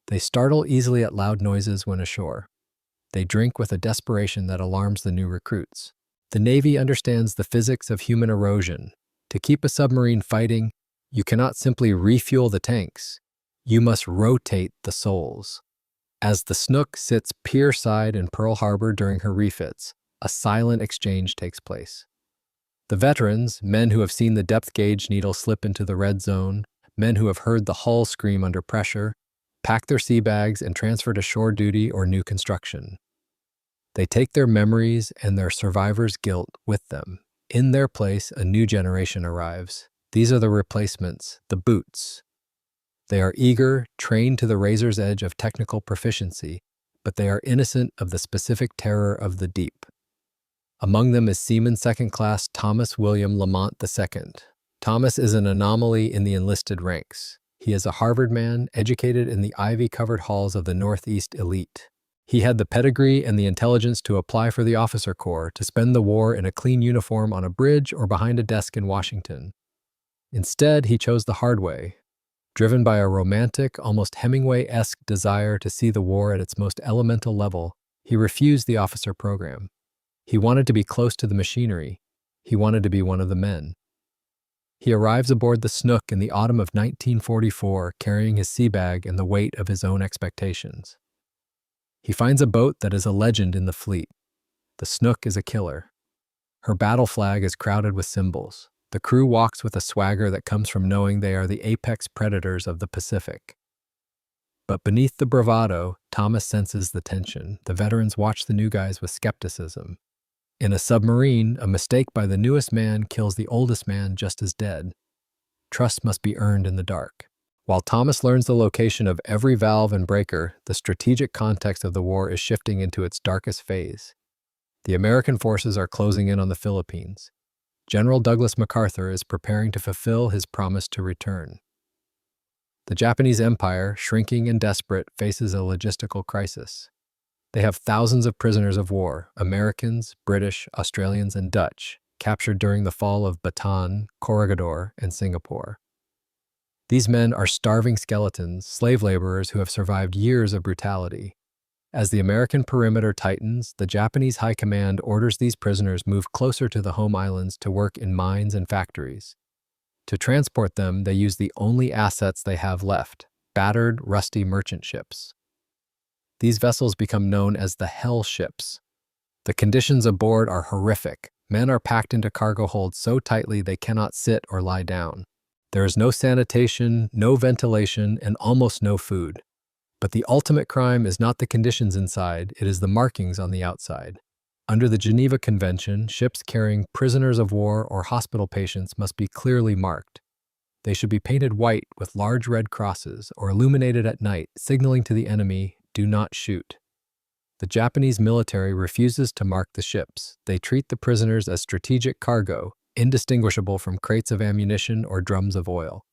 They startle easily at loud noises when ashore. They drink with a desperation that alarms the new recruits. The Navy understands the physics of human erosion. To keep a submarine fighting, you cannot simply refuel the tanks. You must rotate the souls. As the Snook sits pier-side in Pearl Harbor during her refits, a silent exchange takes place. The veterans, men who have seen the depth gauge needle slip into the red zone, men who have heard the hull scream under pressure, pack their sea bags and transfer to shore duty or new construction. They take their memories and their survivors' guilt with them. In their place, a new generation arrives. These are the replacements, the boots. They are eager, trained to the razor's edge of technical proficiency, but they are innocent of the specific terror of the deep. Among them is Seaman Second Class Thomas William Lamont II. Thomas is an anomaly in the enlisted ranks. He is a Harvard man, educated in the ivy-covered halls of the Northeast elite. He had the pedigree and the intelligence to apply for the officer corps, to spend the war in a clean uniform on a bridge or behind a desk in Washington. Instead, he chose the hard way. Driven by a romantic, almost Hemingway-esque desire to see the war at its most elemental level, he refused the officer program. He wanted to be close to the machinery. He wanted to be one of the men. He arrives aboard the Snook in the autumn of 1944, carrying his sea bag and the weight of his own expectations. He finds a boat that is a legend in the fleet. The Snook is a killer. Her battle flag is crowded with symbols. The crew walks with a swagger that comes from knowing they are the apex predators of the Pacific. But beneath the bravado, Thomas senses the tension. The veterans watch the new guys with skepticism. In a submarine, a mistake by the newest man kills the oldest man just as dead. Trust must be earned in the dark. While Thomas learns the location of every valve and breaker, the strategic context of the war is shifting into its darkest phase. The American forces are closing in on the Philippines. General Douglas MacArthur is preparing to fulfill his promise to return. The Japanese Empire, shrinking and desperate, faces a logistical crisis. They have thousands of prisoners of war, Americans, British, Australians, and Dutch, captured during the fall of Bataan, Corregidor, and Singapore. These men are starving skeletons, slave laborers who have survived years of brutality. As the American perimeter tightens, the Japanese High Command orders these prisoners move closer to the home islands to work in mines and factories. To transport them, they use the only assets they have left, battered, rusty merchant ships. These vessels become known as the Hell Ships. The conditions aboard are horrific. Men are packed into cargo holds so tightly they cannot sit or lie down. There is no sanitation, no ventilation, and almost no food. But the ultimate crime is not the conditions inside, it is the markings on the outside. Under the Geneva Convention, ships carrying prisoners of war or hospital patients must be clearly marked. They should be painted white with large red crosses or illuminated at night, signaling to the enemy, "Do not shoot." The Japanese military refuses to mark the ships. They treat the prisoners as strategic cargo, indistinguishable from crates of ammunition or drums of oil.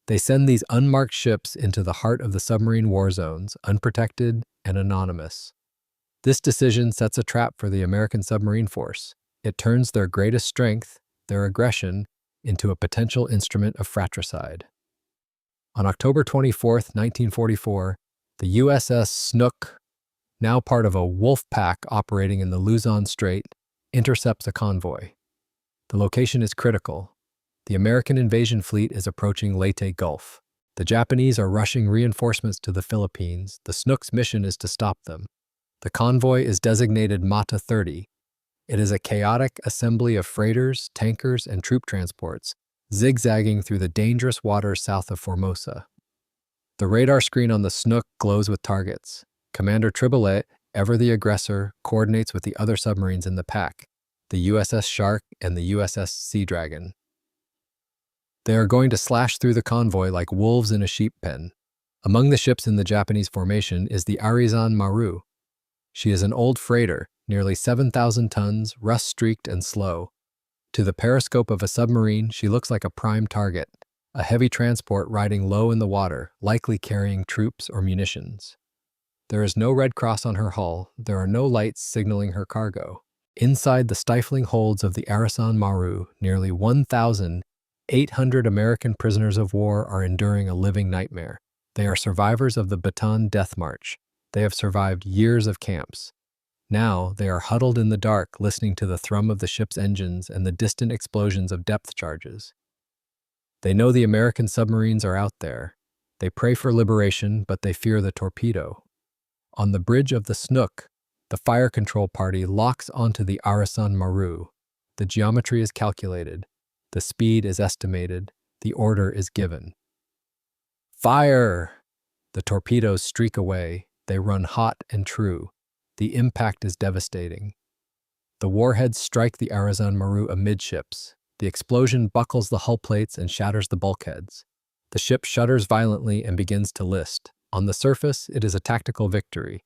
They send these unmarked ships into the heart of the submarine war zones, unprotected and anonymous. This decision sets a trap for the American submarine force. It turns their greatest strength, their aggression, into a potential instrument of fratricide. On October 24, 1944, the USS Snook, now part of a wolf pack operating in the Luzon Strait, intercepts a convoy. The location is critical. The American invasion fleet is approaching Leyte Gulf. The Japanese are rushing reinforcements to the Philippines. The Snook's mission is to stop them. The convoy is designated Mata 30. It is a chaotic assembly of freighters, tankers, and troop transports, zigzagging through the dangerous waters south of Formosa. The radar screen on the Snook glows with targets. Commander Triboulet, ever the aggressor, coordinates with the other submarines in the pack, the USS Shark and the USS Sea Dragon. They are going to slash through the convoy like wolves in a sheep pen. Among the ships in the Japanese formation is the Arizan Maru. She is an old freighter, nearly 7,000 tons, rust-streaked and slow. To the periscope of a submarine, she looks like a prime target, a heavy transport riding low in the water, likely carrying troops or munitions. There is no red cross on her hull, there are no lights signaling her cargo. Inside the stifling holds of the Arizan Maru, nearly 1,800 American prisoners of war are enduring a living nightmare. They are survivors of the Bataan Death March. They have survived years of camps. Now they are huddled in the dark, listening to the thrum of the ship's engines and the distant explosions of depth charges. They know the American submarines are out there. They pray for liberation, but they fear the torpedo. On the bridge of the Snook, the fire control party locks onto the Arizan Maru. The geometry is calculated. The speed is estimated. The order is given. Fire! The torpedoes streak away. They run hot and true. The impact is devastating. The warheads strike the Arizan Maru amidships. The explosion buckles the hull plates and shatters the bulkheads. The ship shudders violently and begins to list. On the surface, it is a tactical victory.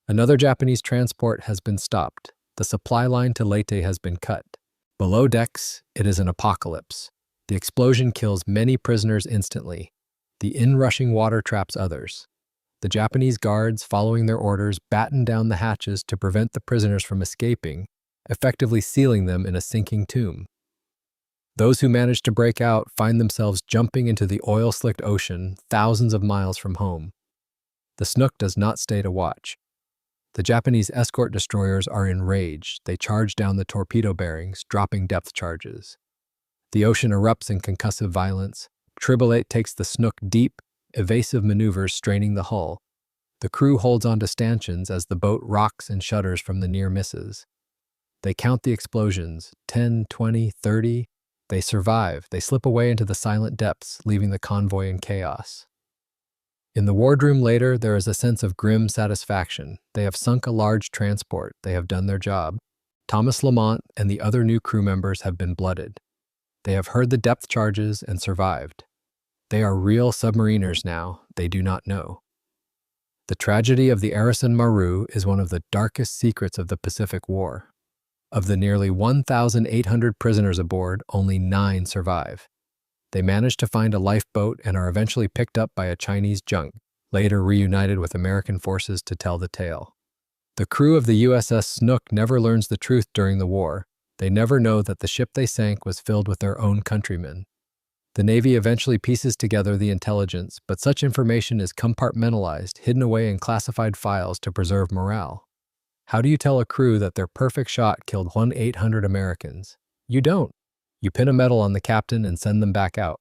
Another Japanese transport has been stopped. The supply line to Leyte has been cut. Below decks, it is an apocalypse. The explosion kills many prisoners instantly. The inrushing water traps others. The Japanese guards, following their orders, batten down the hatches to prevent the prisoners from escaping, effectively sealing them in a sinking tomb. Those who manage to break out find themselves jumping into the oil-slicked ocean thousands of miles from home. The Snook does not stay to watch. The Japanese escort destroyers are enraged. They charge down the torpedo bearings, dropping depth charges. The ocean erupts in concussive violence. Triboulet takes the Snook deep, evasive maneuvers straining the hull. The crew holds on to stanchions as the boat rocks and shudders from the near misses. They count the explosions, 10, 20, 30. They survive. They slip away into the silent depths, leaving the convoy in chaos. In the wardroom later, there is a sense of grim satisfaction. They have sunk a large transport. They have done their job. Thomas Lamont and the other new crew members have been blooded. They have heard the depth charges and survived. They are real submariners now. They do not know. The tragedy of the Arizan Maru is one of the darkest secrets of the Pacific War. Of the nearly 1,800 prisoners aboard, only 9 survive. They manage to find a lifeboat and are eventually picked up by a Chinese junk, later reunited with American forces to tell the tale. The crew of the USS Snook never learns the truth during the war. They never know that the ship they sank was filled with their own countrymen. The Navy eventually pieces together the intelligence, but such information is compartmentalized, hidden away in classified files to preserve morale. How do you tell a crew that their perfect shot killed 1,800 Americans? You don't. You pin a medal on the captain and send them back out.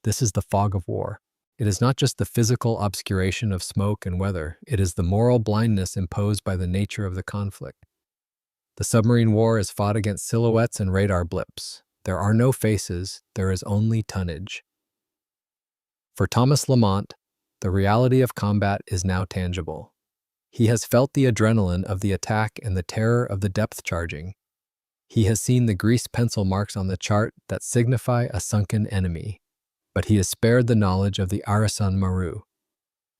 This is the fog of war. It is not just the physical obscuration of smoke and weather, it is the moral blindness imposed by the nature of the conflict. The submarine war is fought against silhouettes and radar blips. There are no faces, there is only tonnage. For Thomas Lamont, the reality of combat is now tangible. He has felt the adrenaline of the attack and the terror of the depth charging. He has seen the greased pencil marks on the chart that signify a sunken enemy. But he is spared the knowledge of the Arizan Maru.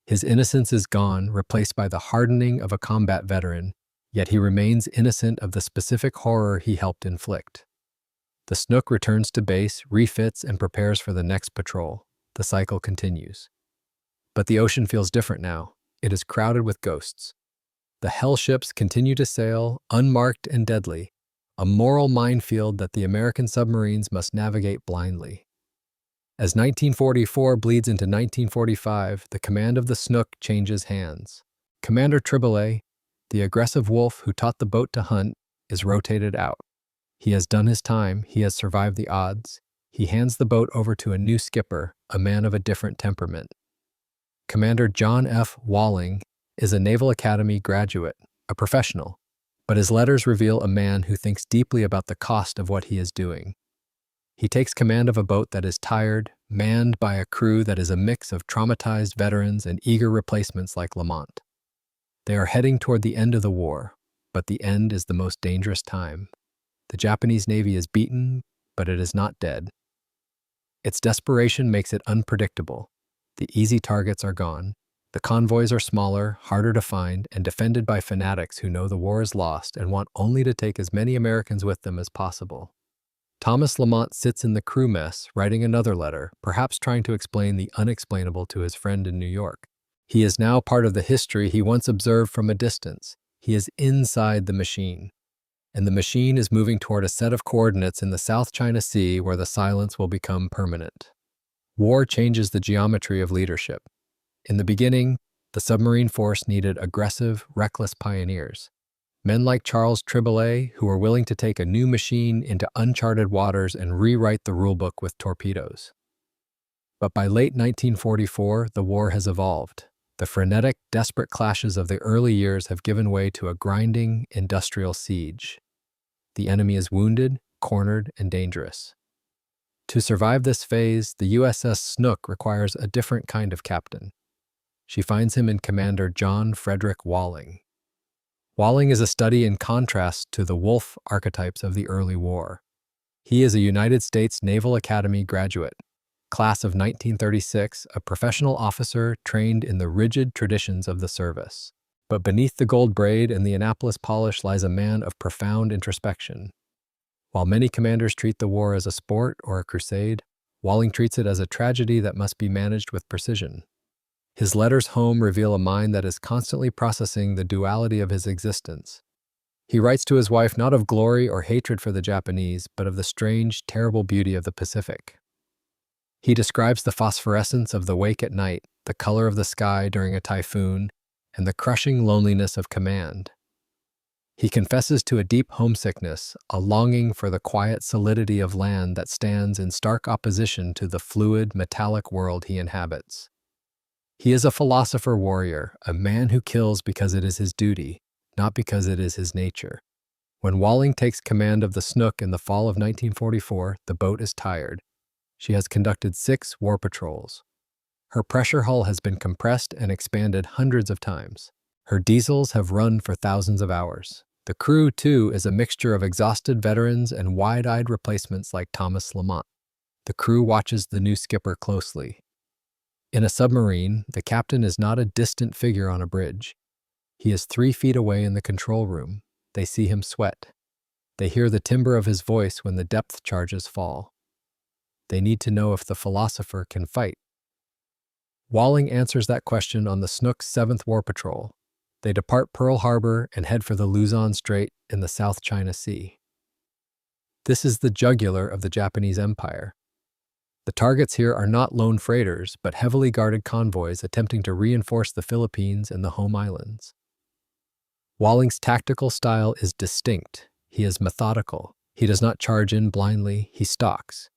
His innocence is gone, replaced by the hardening of a combat veteran, yet he remains innocent of the specific horror he helped inflict. The Snook returns to base, refits, and prepares for the next patrol. The cycle continues. But the ocean feels different now. It is crowded with ghosts. The hell ships continue to sail, unmarked and deadly, a moral minefield that the American submarines must navigate blindly. As 1944 bleeds into 1945, the command of the Snook changes hands. Commander Triboulet, the aggressive wolf who taught the boat to hunt, is rotated out. He has done his time, he has survived the odds. He hands the boat over to a new skipper, a man of a different temperament. Commander John F. Walling is a Naval Academy graduate, a professional, but his letters reveal a man who thinks deeply about the cost of what he is doing. He takes command of a boat that is tired, manned by a crew that is a mix of traumatized veterans and eager replacements like Lamont. They are heading toward the end of the war, but the end is the most dangerous time. The Japanese Navy is beaten, but it is not dead. Its desperation makes it unpredictable. The easy targets are gone. The convoys are smaller, harder to find, and defended by fanatics who know the war is lost and want only to take as many Americans with them as possible. Thomas Lamont sits in the crew mess, writing another letter, perhaps trying to explain the unexplainable to his friend in New York. He is now part of the history he once observed from a distance. He is inside the machine, and the machine is moving toward a set of coordinates in the South China Sea where the silence will become permanent. War changes the geometry of leadership. In the beginning, the submarine force needed aggressive, reckless pioneers. Men like Charles Triboulet, who were willing to take a new machine into uncharted waters and rewrite the rulebook with torpedoes. But by late 1944, the war has evolved. The frenetic, desperate clashes of the early years have given way to a grinding, industrial siege. The enemy is wounded, cornered, and dangerous. To survive this phase, the USS Snook requires a different kind of captain. She finds him in Commander John Frederick Walling. Walling is a study in contrast to the wolf archetypes of the early war. He is a United States Naval Academy graduate, class of 1936, a professional officer trained in the rigid traditions of the service. But beneath the gold braid and the Annapolis polish lies a man of profound introspection. While many commanders treat the war as a sport or a crusade, Walling treats it as a tragedy that must be managed with precision. His letters home reveal a mind that is constantly processing the duality of his existence. He writes to his wife not of glory or hatred for the Japanese, but of the strange, terrible beauty of the Pacific. He describes the phosphorescence of the wake at night, the color of the sky during a typhoon, and the crushing loneliness of command. He confesses to a deep homesickness, a longing for the quiet solidity of land that stands in stark opposition to the fluid, metallic world he inhabits. He is a philosopher warrior, a man who kills because it is his duty, not because it is his nature. When Walling takes command of the Snook in the fall of 1944, the boat is tired. She has conducted 6 war patrols. Her pressure hull has been compressed and expanded hundreds of times. Her diesels have run for thousands of hours. The crew, too, is a mixture of exhausted veterans and wide-eyed replacements like Thomas Lamont. The crew watches the new skipper closely. In a submarine, the captain is not a distant figure on a bridge. He is 3 feet away in the control room. They see him sweat. They hear the timbre of his voice when the depth charges fall. They need to know if the philosopher can fight. Walling answers that question on the Snook's 7th War Patrol. They depart Pearl Harbor and head for the Luzon Strait in the South China Sea. This is the jugular of the Japanese Empire. The targets here are not lone freighters, but heavily guarded convoys attempting to reinforce the Philippines and the home islands. Walling's tactical style is distinct. He is methodical. He does not charge in blindly, he stalks.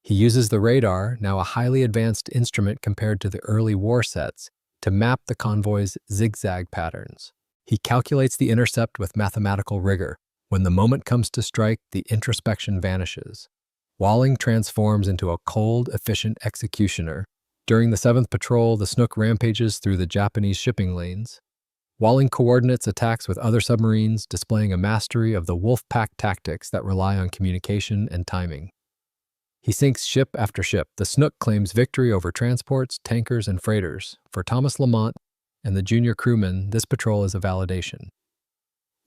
He uses the radar, now a highly advanced instrument compared to the early war sets, to map the convoy's zigzag patterns. He calculates the intercept with mathematical rigor. When the moment comes to strike, the introspection vanishes. Walling transforms into a cold, efficient executioner. During the 7th patrol, the Snook rampages through the Japanese shipping lanes. Walling coordinates attacks with other submarines, displaying a mastery of the wolf pack tactics that rely on communication and timing. He sinks ship after ship. The Snook claims victory over transports, tankers, and freighters. For Thomas Lamont and the junior crewmen, this patrol is a validation.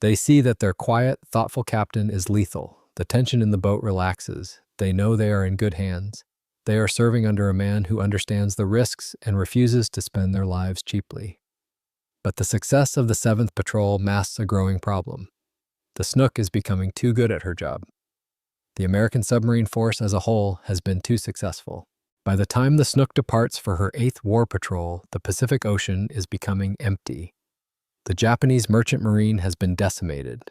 They see that their quiet, thoughtful captain is lethal. The tension in the boat relaxes. They know they are in good hands. They are serving under a man who understands the risks and refuses to spend their lives cheaply. But the success of the 7th patrol masks a growing problem. The Snook is becoming too good at her job. The American submarine force as a whole has been too successful. By the time the Snook departs for her 8th war patrol, the Pacific Ocean is becoming empty. The Japanese merchant marine has been decimated.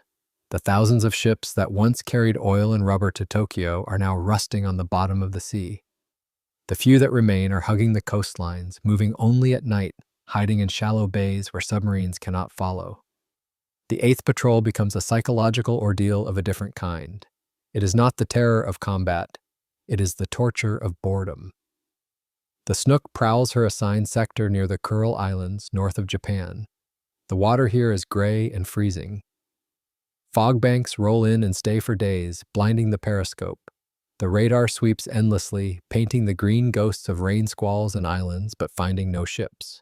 The thousands of ships that once carried oil and rubber to Tokyo are now rusting on the bottom of the sea. The few that remain are hugging the coastlines, moving only at night, hiding in shallow bays where submarines cannot follow. The 8th patrol becomes a psychological ordeal of a different kind. It is not the terror of combat. It is the torture of boredom. The Snook prowls her assigned sector near the Kuril Islands, north of Japan. The water here is gray and freezing. Fog banks roll in and stay for days, blinding the periscope. The radar sweeps endlessly, painting the green ghosts of rain squalls and islands, but finding no ships.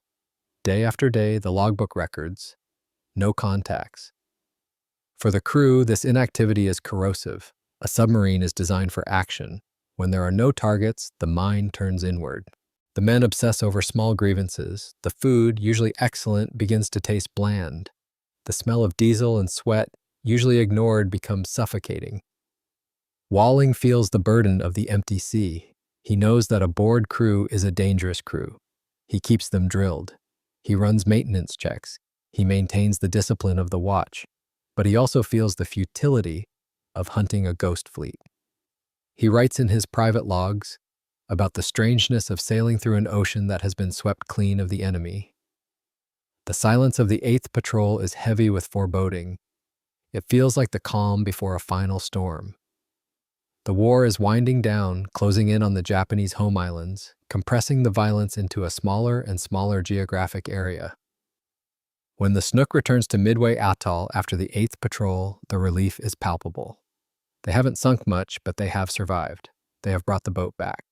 Day after day, the logbook records. No contacts. For the crew, this inactivity is corrosive. A submarine is designed for action. When there are no targets, the mind turns inward. The men obsess over small grievances. The food, usually excellent, begins to taste bland. The smell of diesel and sweat, usually ignored, becomes suffocating. Walling feels the burden of the empty sea. He knows that a bored crew is a dangerous crew. He keeps them drilled. He runs maintenance checks. He maintains the discipline of the watch. But he also feels the futility of hunting a ghost fleet. He writes in his private logs about the strangeness of sailing through an ocean that has been swept clean of the enemy. The silence of the 8th Patrol is heavy with foreboding. It feels like the calm before a final storm. The war is winding down, closing in on the Japanese home islands, compressing the violence into a smaller and smaller geographic area. When the Snook returns to Midway Atoll after the 8th Patrol, the relief is palpable. They haven't sunk much, but they have survived. They have brought the boat back.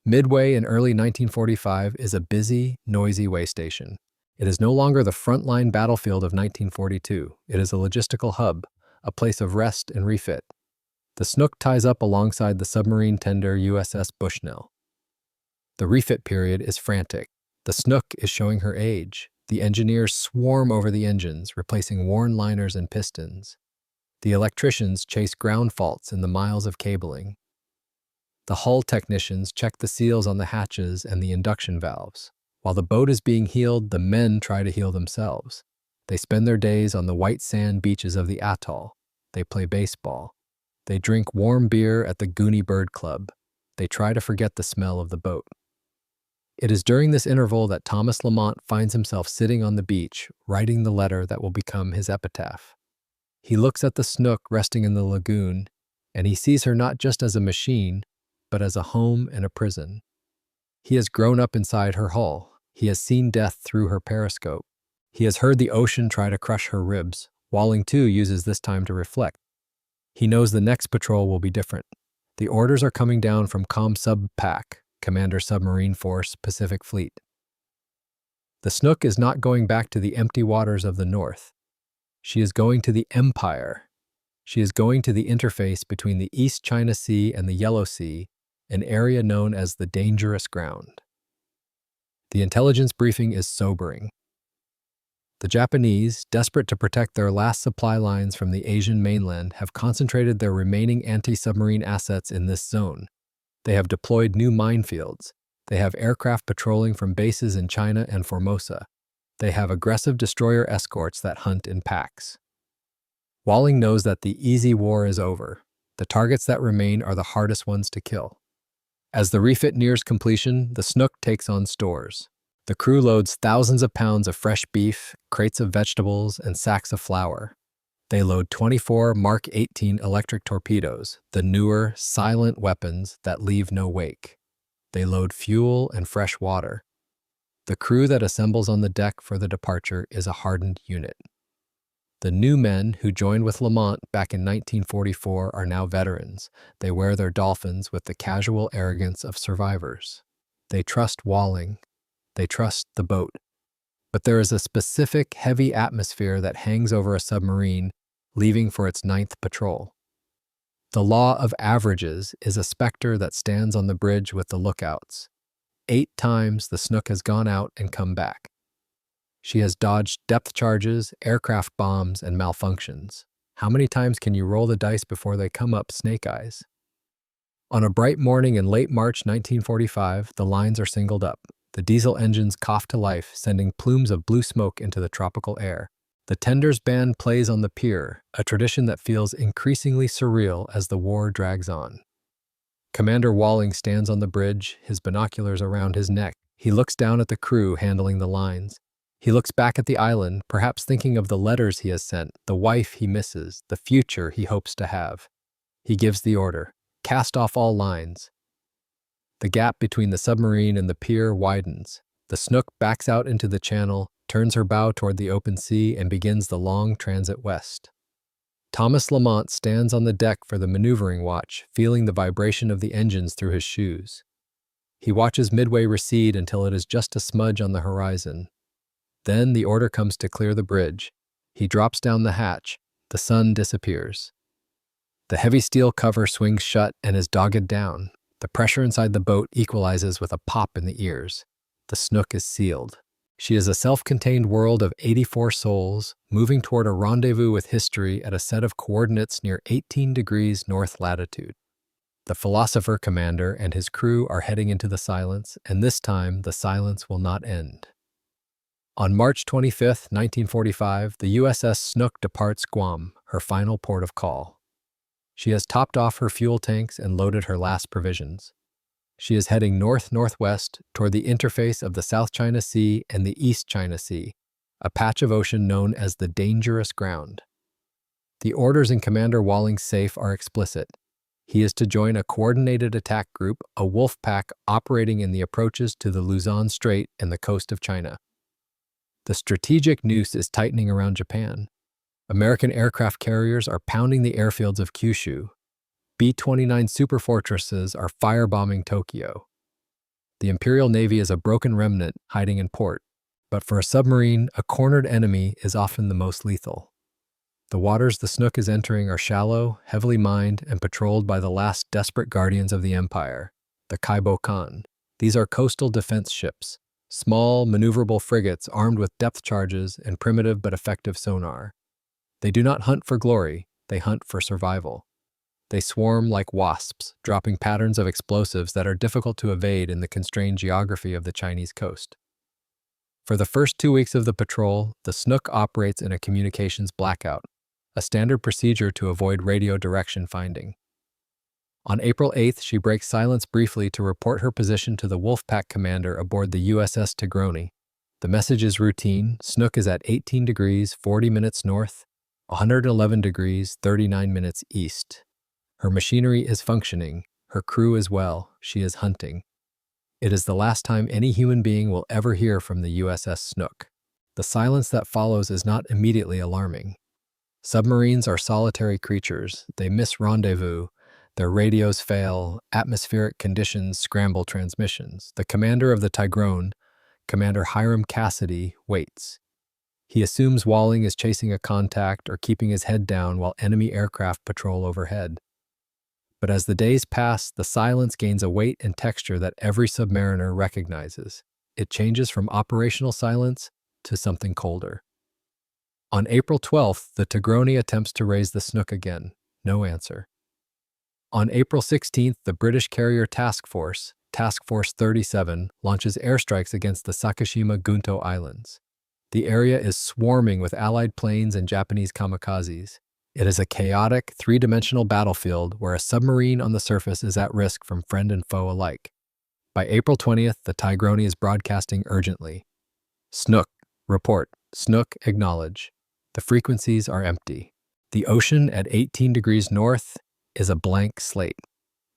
Midway in early 1945 is a busy, noisy way station. It is no longer the frontline battlefield of 1942. It is a logistical hub, a place of rest and refit. The Snook ties up alongside the submarine tender USS Bushnell. The refit period is frantic. The Snook is showing her age. The engineers swarm over the engines, replacing worn liners and pistons. The electricians chase ground faults in the miles of cabling. The hull technicians check the seals on the hatches and the induction valves. While the boat is being healed, the men try to heal themselves. They spend their days on the white sand beaches of the atoll. They play baseball. They drink warm beer at the Goonie Bird Club. They try to forget the smell of the boat. It is during this interval that Thomas Lamont finds himself sitting on the beach, writing the letter that will become his epitaph. He looks at the Snook resting in the lagoon, and he sees her not just as a machine, but as a home and a prison. He has grown up inside her hull. He has seen death through her periscope. He has heard the ocean try to crush her ribs. Walling, too, uses this time to reflect. He knows the next patrol will be different. The orders are coming down from COMSUB-PAC, Commander Submarine Force, Pacific Fleet. The Snook is not going back to the empty waters of the North. She is going to the Empire. She is going to the interface between the East China Sea and the Yellow Sea, an area known as the Dangerous Ground. The intelligence briefing is sobering. The Japanese, desperate to protect their last supply lines from the Asian mainland, have concentrated their remaining anti-submarine assets in this zone. They have deployed new minefields. They have aircraft patrolling from bases in China and Formosa. They have aggressive destroyer escorts that hunt in packs. Walling knows that the easy war is over. The targets that remain are the hardest ones to kill. As the refit nears completion, the Snook takes on stores. The crew loads thousands of pounds of fresh beef, crates of vegetables, and sacks of flour. They load 24 Mark 18 electric torpedoes, the newer, silent weapons that leave no wake. They load fuel and fresh water. The crew that assembles on the deck for the departure is a hardened unit. The new men who joined with Lamont back in 1944 are now veterans. They wear their dolphins with the casual arrogance of survivors. They trust Walling. They trust the boat. But there is a specific, heavy atmosphere that hangs over a submarine leaving for its 9th patrol. The law of averages is a specter that stands on the bridge with the lookouts. 8 times the Snook has gone out and come back. She has dodged depth charges, aircraft bombs, and malfunctions. How many times can you roll the dice before they come up snake eyes? On a bright morning in late March 1945, the lines are singled up. The diesel engines cough to life, sending plumes of blue smoke into the tropical air. The tender's band plays on the pier, a tradition that feels increasingly surreal as the war drags on. Commander Walling stands on the bridge, his binoculars around his neck. He looks down at the crew handling the lines. He looks back at the island, perhaps thinking of the letters he has sent, the wife he misses, the future he hopes to have. He gives the order, cast off all lines. The gap between the submarine and the pier widens. The Snook backs out into the channel, turns her bow toward the open sea, and begins the long transit west. Thomas Lamont stands on the deck for the maneuvering watch, feeling the vibration of the engines through his shoes. He watches Midway recede until it is just a smudge on the horizon. Then the order comes to clear the bridge. He drops down the hatch. The sun disappears. The heavy steel cover swings shut and is dogged down. The pressure inside the boat equalizes with a pop in the ears. The Snook is sealed. She is a self-contained world of 84 souls, moving toward a rendezvous with history at a set of coordinates near 18 degrees north latitude. The philosopher commander and his crew are heading into the silence, and this time the silence will not end. On March 25, 1945, the USS Snook departs Guam, her final port of call. She has topped off her fuel tanks and loaded her last provisions. She is heading north-northwest toward the interface of the South China Sea and the East China Sea, a patch of ocean known as the dangerous ground. The orders in Commander Walling's safe are explicit. He is to join a coordinated attack group, a wolf pack operating in the approaches to the Luzon Strait and the coast of China. The strategic noose is tightening around Japan. American aircraft carriers are pounding the airfields of Kyushu. B-29 superfortresses are firebombing Tokyo. The Imperial Navy is a broken remnant hiding in port, but for a submarine, a cornered enemy is often the most lethal. The waters the Snook is entering are shallow, heavily mined, and patrolled by the last desperate guardians of the empire, the Kaibokan. These are coastal defense ships, small, maneuverable frigates armed with depth charges and primitive but effective sonar. They do not hunt for glory, they hunt for survival. They swarm like wasps, dropping patterns of explosives that are difficult to evade in the constrained geography of the Chinese coast. For the first 2 weeks of the patrol, the Snook operates in a communications blackout, a standard procedure to avoid radio direction finding. On April 8th, she breaks silence briefly to report her position to the Wolfpack commander aboard the USS Tigroni. The message is routine. Snook is at 18 degrees 40 minutes north, 111 degrees 39 minutes east. Her machinery is functioning. Her crew as well. She is hunting. It is the last time any human being will ever hear from the USS Snook. The silence that follows is not immediately alarming. Submarines are solitary creatures. They miss rendezvous. Their radios fail. Atmospheric conditions scramble transmissions. The commander of the Tigrone, Commander Hiram Cassidy, waits. He assumes Walling is chasing a contact or keeping his head down while enemy aircraft patrol overhead. But as the days pass, the silence gains a weight and texture that every submariner recognizes. It changes from operational silence to something colder. On April 12th, the Tigroni attempts to raise the Snook again. No answer. On April 16th, the British carrier Task Force 37, launches airstrikes against the Sakishima Gunto Islands. The area is swarming with Allied planes and Japanese kamikazes. It is a chaotic, three-dimensional battlefield where a submarine on the surface is at risk from friend and foe alike. By April 20th, the Tigroni is broadcasting urgently. Snook, report. Snook, acknowledge. The frequencies are empty. The ocean at 18 degrees north is a blank slate.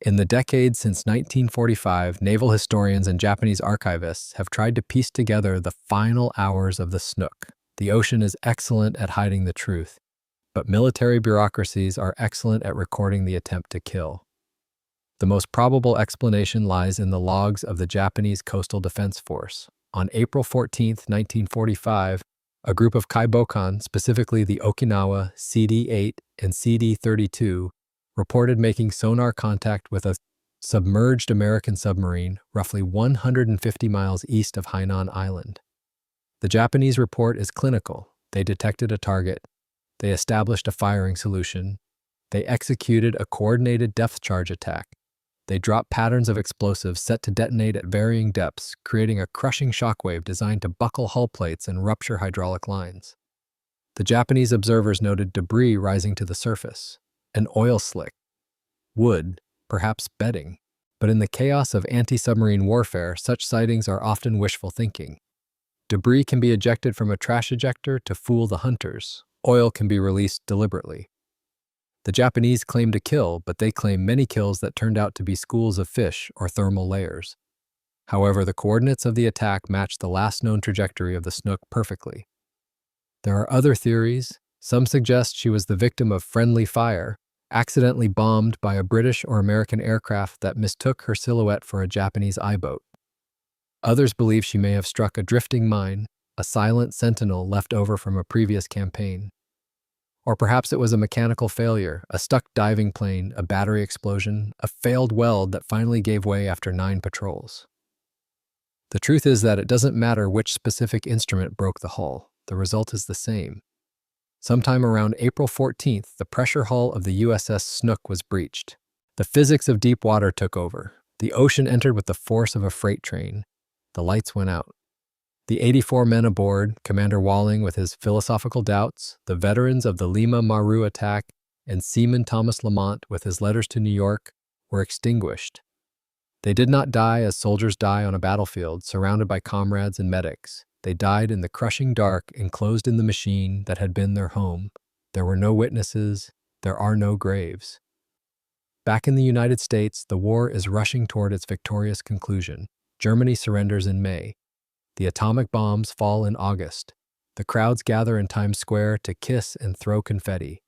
In the decades since 1945, naval historians and Japanese archivists have tried to piece together the final hours of the Snook. The ocean is excellent at hiding the truth, but military bureaucracies are excellent at recording the attempt to kill. The most probable explanation lies in the logs of the Japanese Coastal Defense Force. On April 14, 1945, a group of Kaibokan, specifically the Okinawa CD-8 and CD-32, reported making sonar contact with a submerged American submarine roughly 150 miles east of Hainan Island. The Japanese report is clinical. They detected a target. They established a firing solution. They executed a coordinated depth charge attack. They dropped patterns of explosives set to detonate at varying depths, creating a crushing shockwave designed to buckle hull plates and rupture hydraulic lines. The Japanese observers noted debris rising to the surface, an oil slick, wood, perhaps bedding. But in the chaos of anti-submarine warfare, such sightings are often wishful thinking. Debris can be ejected from a trash ejector to fool the hunters. Oil can be released deliberately. The Japanese claimed a kill, but they claimed many kills that turned out to be schools of fish or thermal layers. However, the coordinates of the attack matched the last known trajectory of the Snook perfectly. There are other theories. Some suggest she was the victim of friendly fire, accidentally bombed by a British or American aircraft that mistook her silhouette for a Japanese I-boat. Others believe she may have struck a drifting mine, a silent sentinel left over from a previous campaign. Or perhaps it was a mechanical failure, a stuck diving plane, a battery explosion, a failed weld that finally gave way after 9 patrols. The truth is that it doesn't matter which specific instrument broke the hull, the result is the same. Sometime around April 14th, the pressure hull of the USS Snook was breached. The physics of deep water took over. The ocean entered with the force of a freight train. The lights went out. The 84 men aboard, Commander Walling with his philosophical doubts, the veterans of the Lima Maru attack, and Seaman Thomas Lamont with his letters to New York, were extinguished. They did not die as soldiers die on a battlefield, surrounded by comrades and medics. They died in the crushing dark, enclosed in the machine that had been their home. There were no witnesses. There are no graves. Back in the United States, the war is rushing toward its victorious conclusion. Germany surrenders in May. The atomic bombs fall in August. The crowds gather in Times Square to kiss and throw confetti.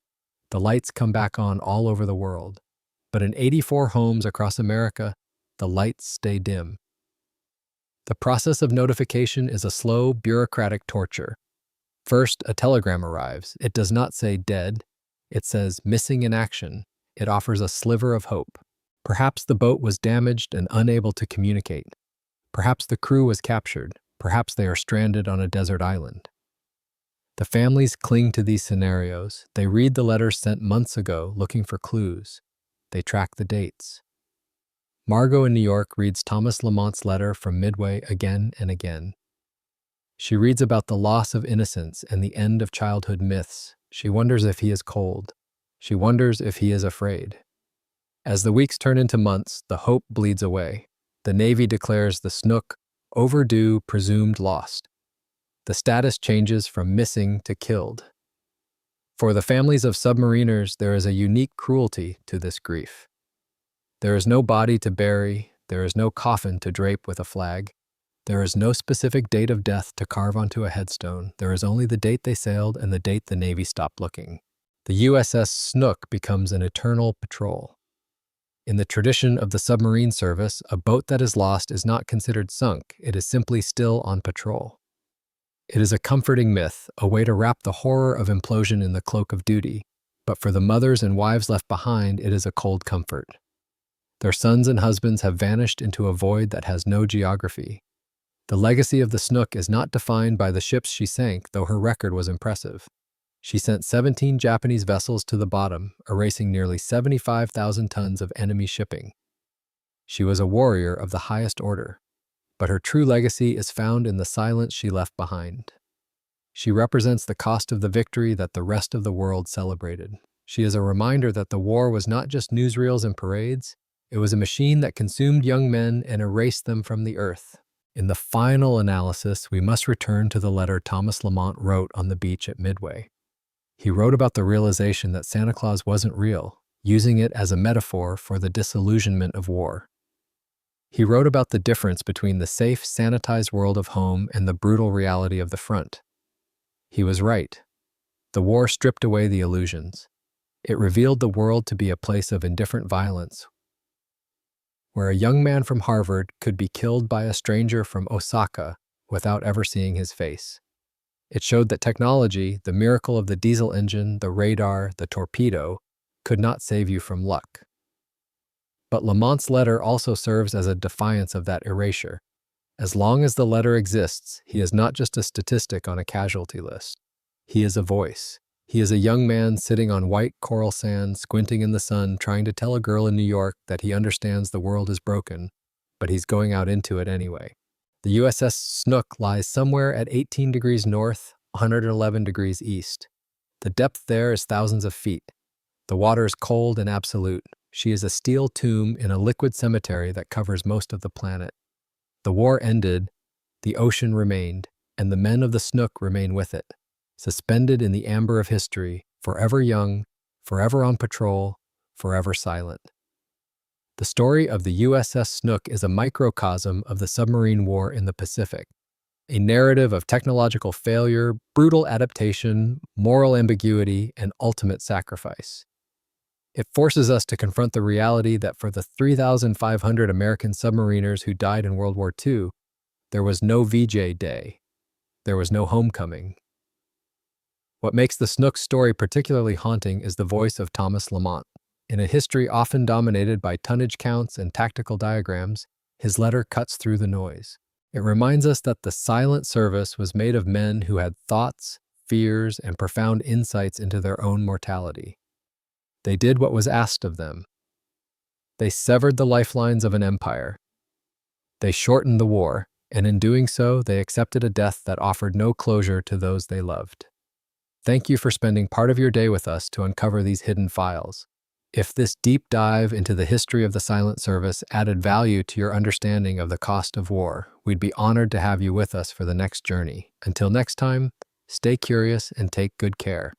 The lights come back on all over the world. But in 84 homes across America, the lights stay dim. The process of notification is a slow, bureaucratic torture. First, a telegram arrives. It does not say dead. It says missing in action. It offers a sliver of hope. Perhaps the boat was damaged and unable to communicate. Perhaps the crew was captured. Perhaps they are stranded on a desert island. The families cling to these scenarios. They read the letters sent months ago, looking for clues. They track the dates. Margot in New York reads Thomas Lamont's letter from Midway again and again. She reads about the loss of innocence and the end of childhood myths. She wonders if he is cold. She wonders if he is afraid. As the weeks turn into months, the hope bleeds away. The Navy declares the Snook overdue, presumed lost. The status changes from missing to killed. For the families of submariners, there is a unique cruelty to this grief. There is no body to bury, there is no coffin to drape with a flag, there is no specific date of death to carve onto a headstone, there is only the date they sailed and the date the Navy stopped looking. The USS Snook becomes an eternal patrol. In the tradition of the submarine service, a boat that is lost is not considered sunk, it is simply still on patrol. It is a comforting myth, a way to wrap the horror of implosion in the cloak of duty, but for the mothers and wives left behind, it is a cold comfort. Their sons and husbands have vanished into a void that has no geography. The legacy of the Snook is not defined by the ships she sank, though her record was impressive. She sent 17 Japanese vessels to the bottom, erasing nearly 75,000 tons of enemy shipping. She was a warrior of the highest order, but her true legacy is found in the silence she left behind. She represents the cost of the victory that the rest of the world celebrated. She is a reminder that the war was not just newsreels and parades. It was a machine that consumed young men and erased them from the earth. In the final analysis, we must return to the letter Thomas Lamont wrote on the beach at Midway. He wrote about the realization that Santa Claus wasn't real, using it as a metaphor for the disillusionment of war. He wrote about the difference between the safe, sanitized world of home and the brutal reality of the front. He was right. The war stripped away the illusions. It revealed the world to be a place of indifferent violence, where a young man from Harvard could be killed by a stranger from Osaka without ever seeing his face. It showed that technology, the miracle of the diesel engine, the radar, the torpedo, could not save you from luck. But Lamont's letter also serves as a defiance of that erasure. As long as the letter exists, he is not just a statistic on a casualty list. He is a voice. He is a young man sitting on white coral sand, squinting in the sun, trying to tell a girl in New York that he understands the world is broken, but he's going out into it anyway. The USS Snook lies somewhere at 18 degrees north, 111 degrees east. The depth there is thousands of feet. The water is cold and absolute. She is a steel tomb in a liquid cemetery that covers most of the planet. The war ended, the ocean remained, and the men of the Snook remain with it, suspended in the amber of history, forever young, forever on patrol, forever silent. The story of the USS Snook is a microcosm of the submarine war in the Pacific, a narrative of technological failure, brutal adaptation, moral ambiguity, and ultimate sacrifice. It forces us to confront the reality that for the 3,500 American submariners who died in World War II, there was no VJ Day. There was no homecoming. What makes the Snook story particularly haunting is the voice of Thomas Lamont. In a history often dominated by tonnage counts and tactical diagrams, his letter cuts through the noise. It reminds us that the silent service was made of men who had thoughts, fears, and profound insights into their own mortality. They did what was asked of them. They severed the lifelines of an empire. They shortened the war, and in doing so, they accepted a death that offered no closure to those they loved. Thank you for spending part of your day with us to uncover these hidden files. If this deep dive into the history of the silent service added value to your understanding of the cost of war, we'd be honored to have you with us for the next journey. Until next time, stay curious and take good care.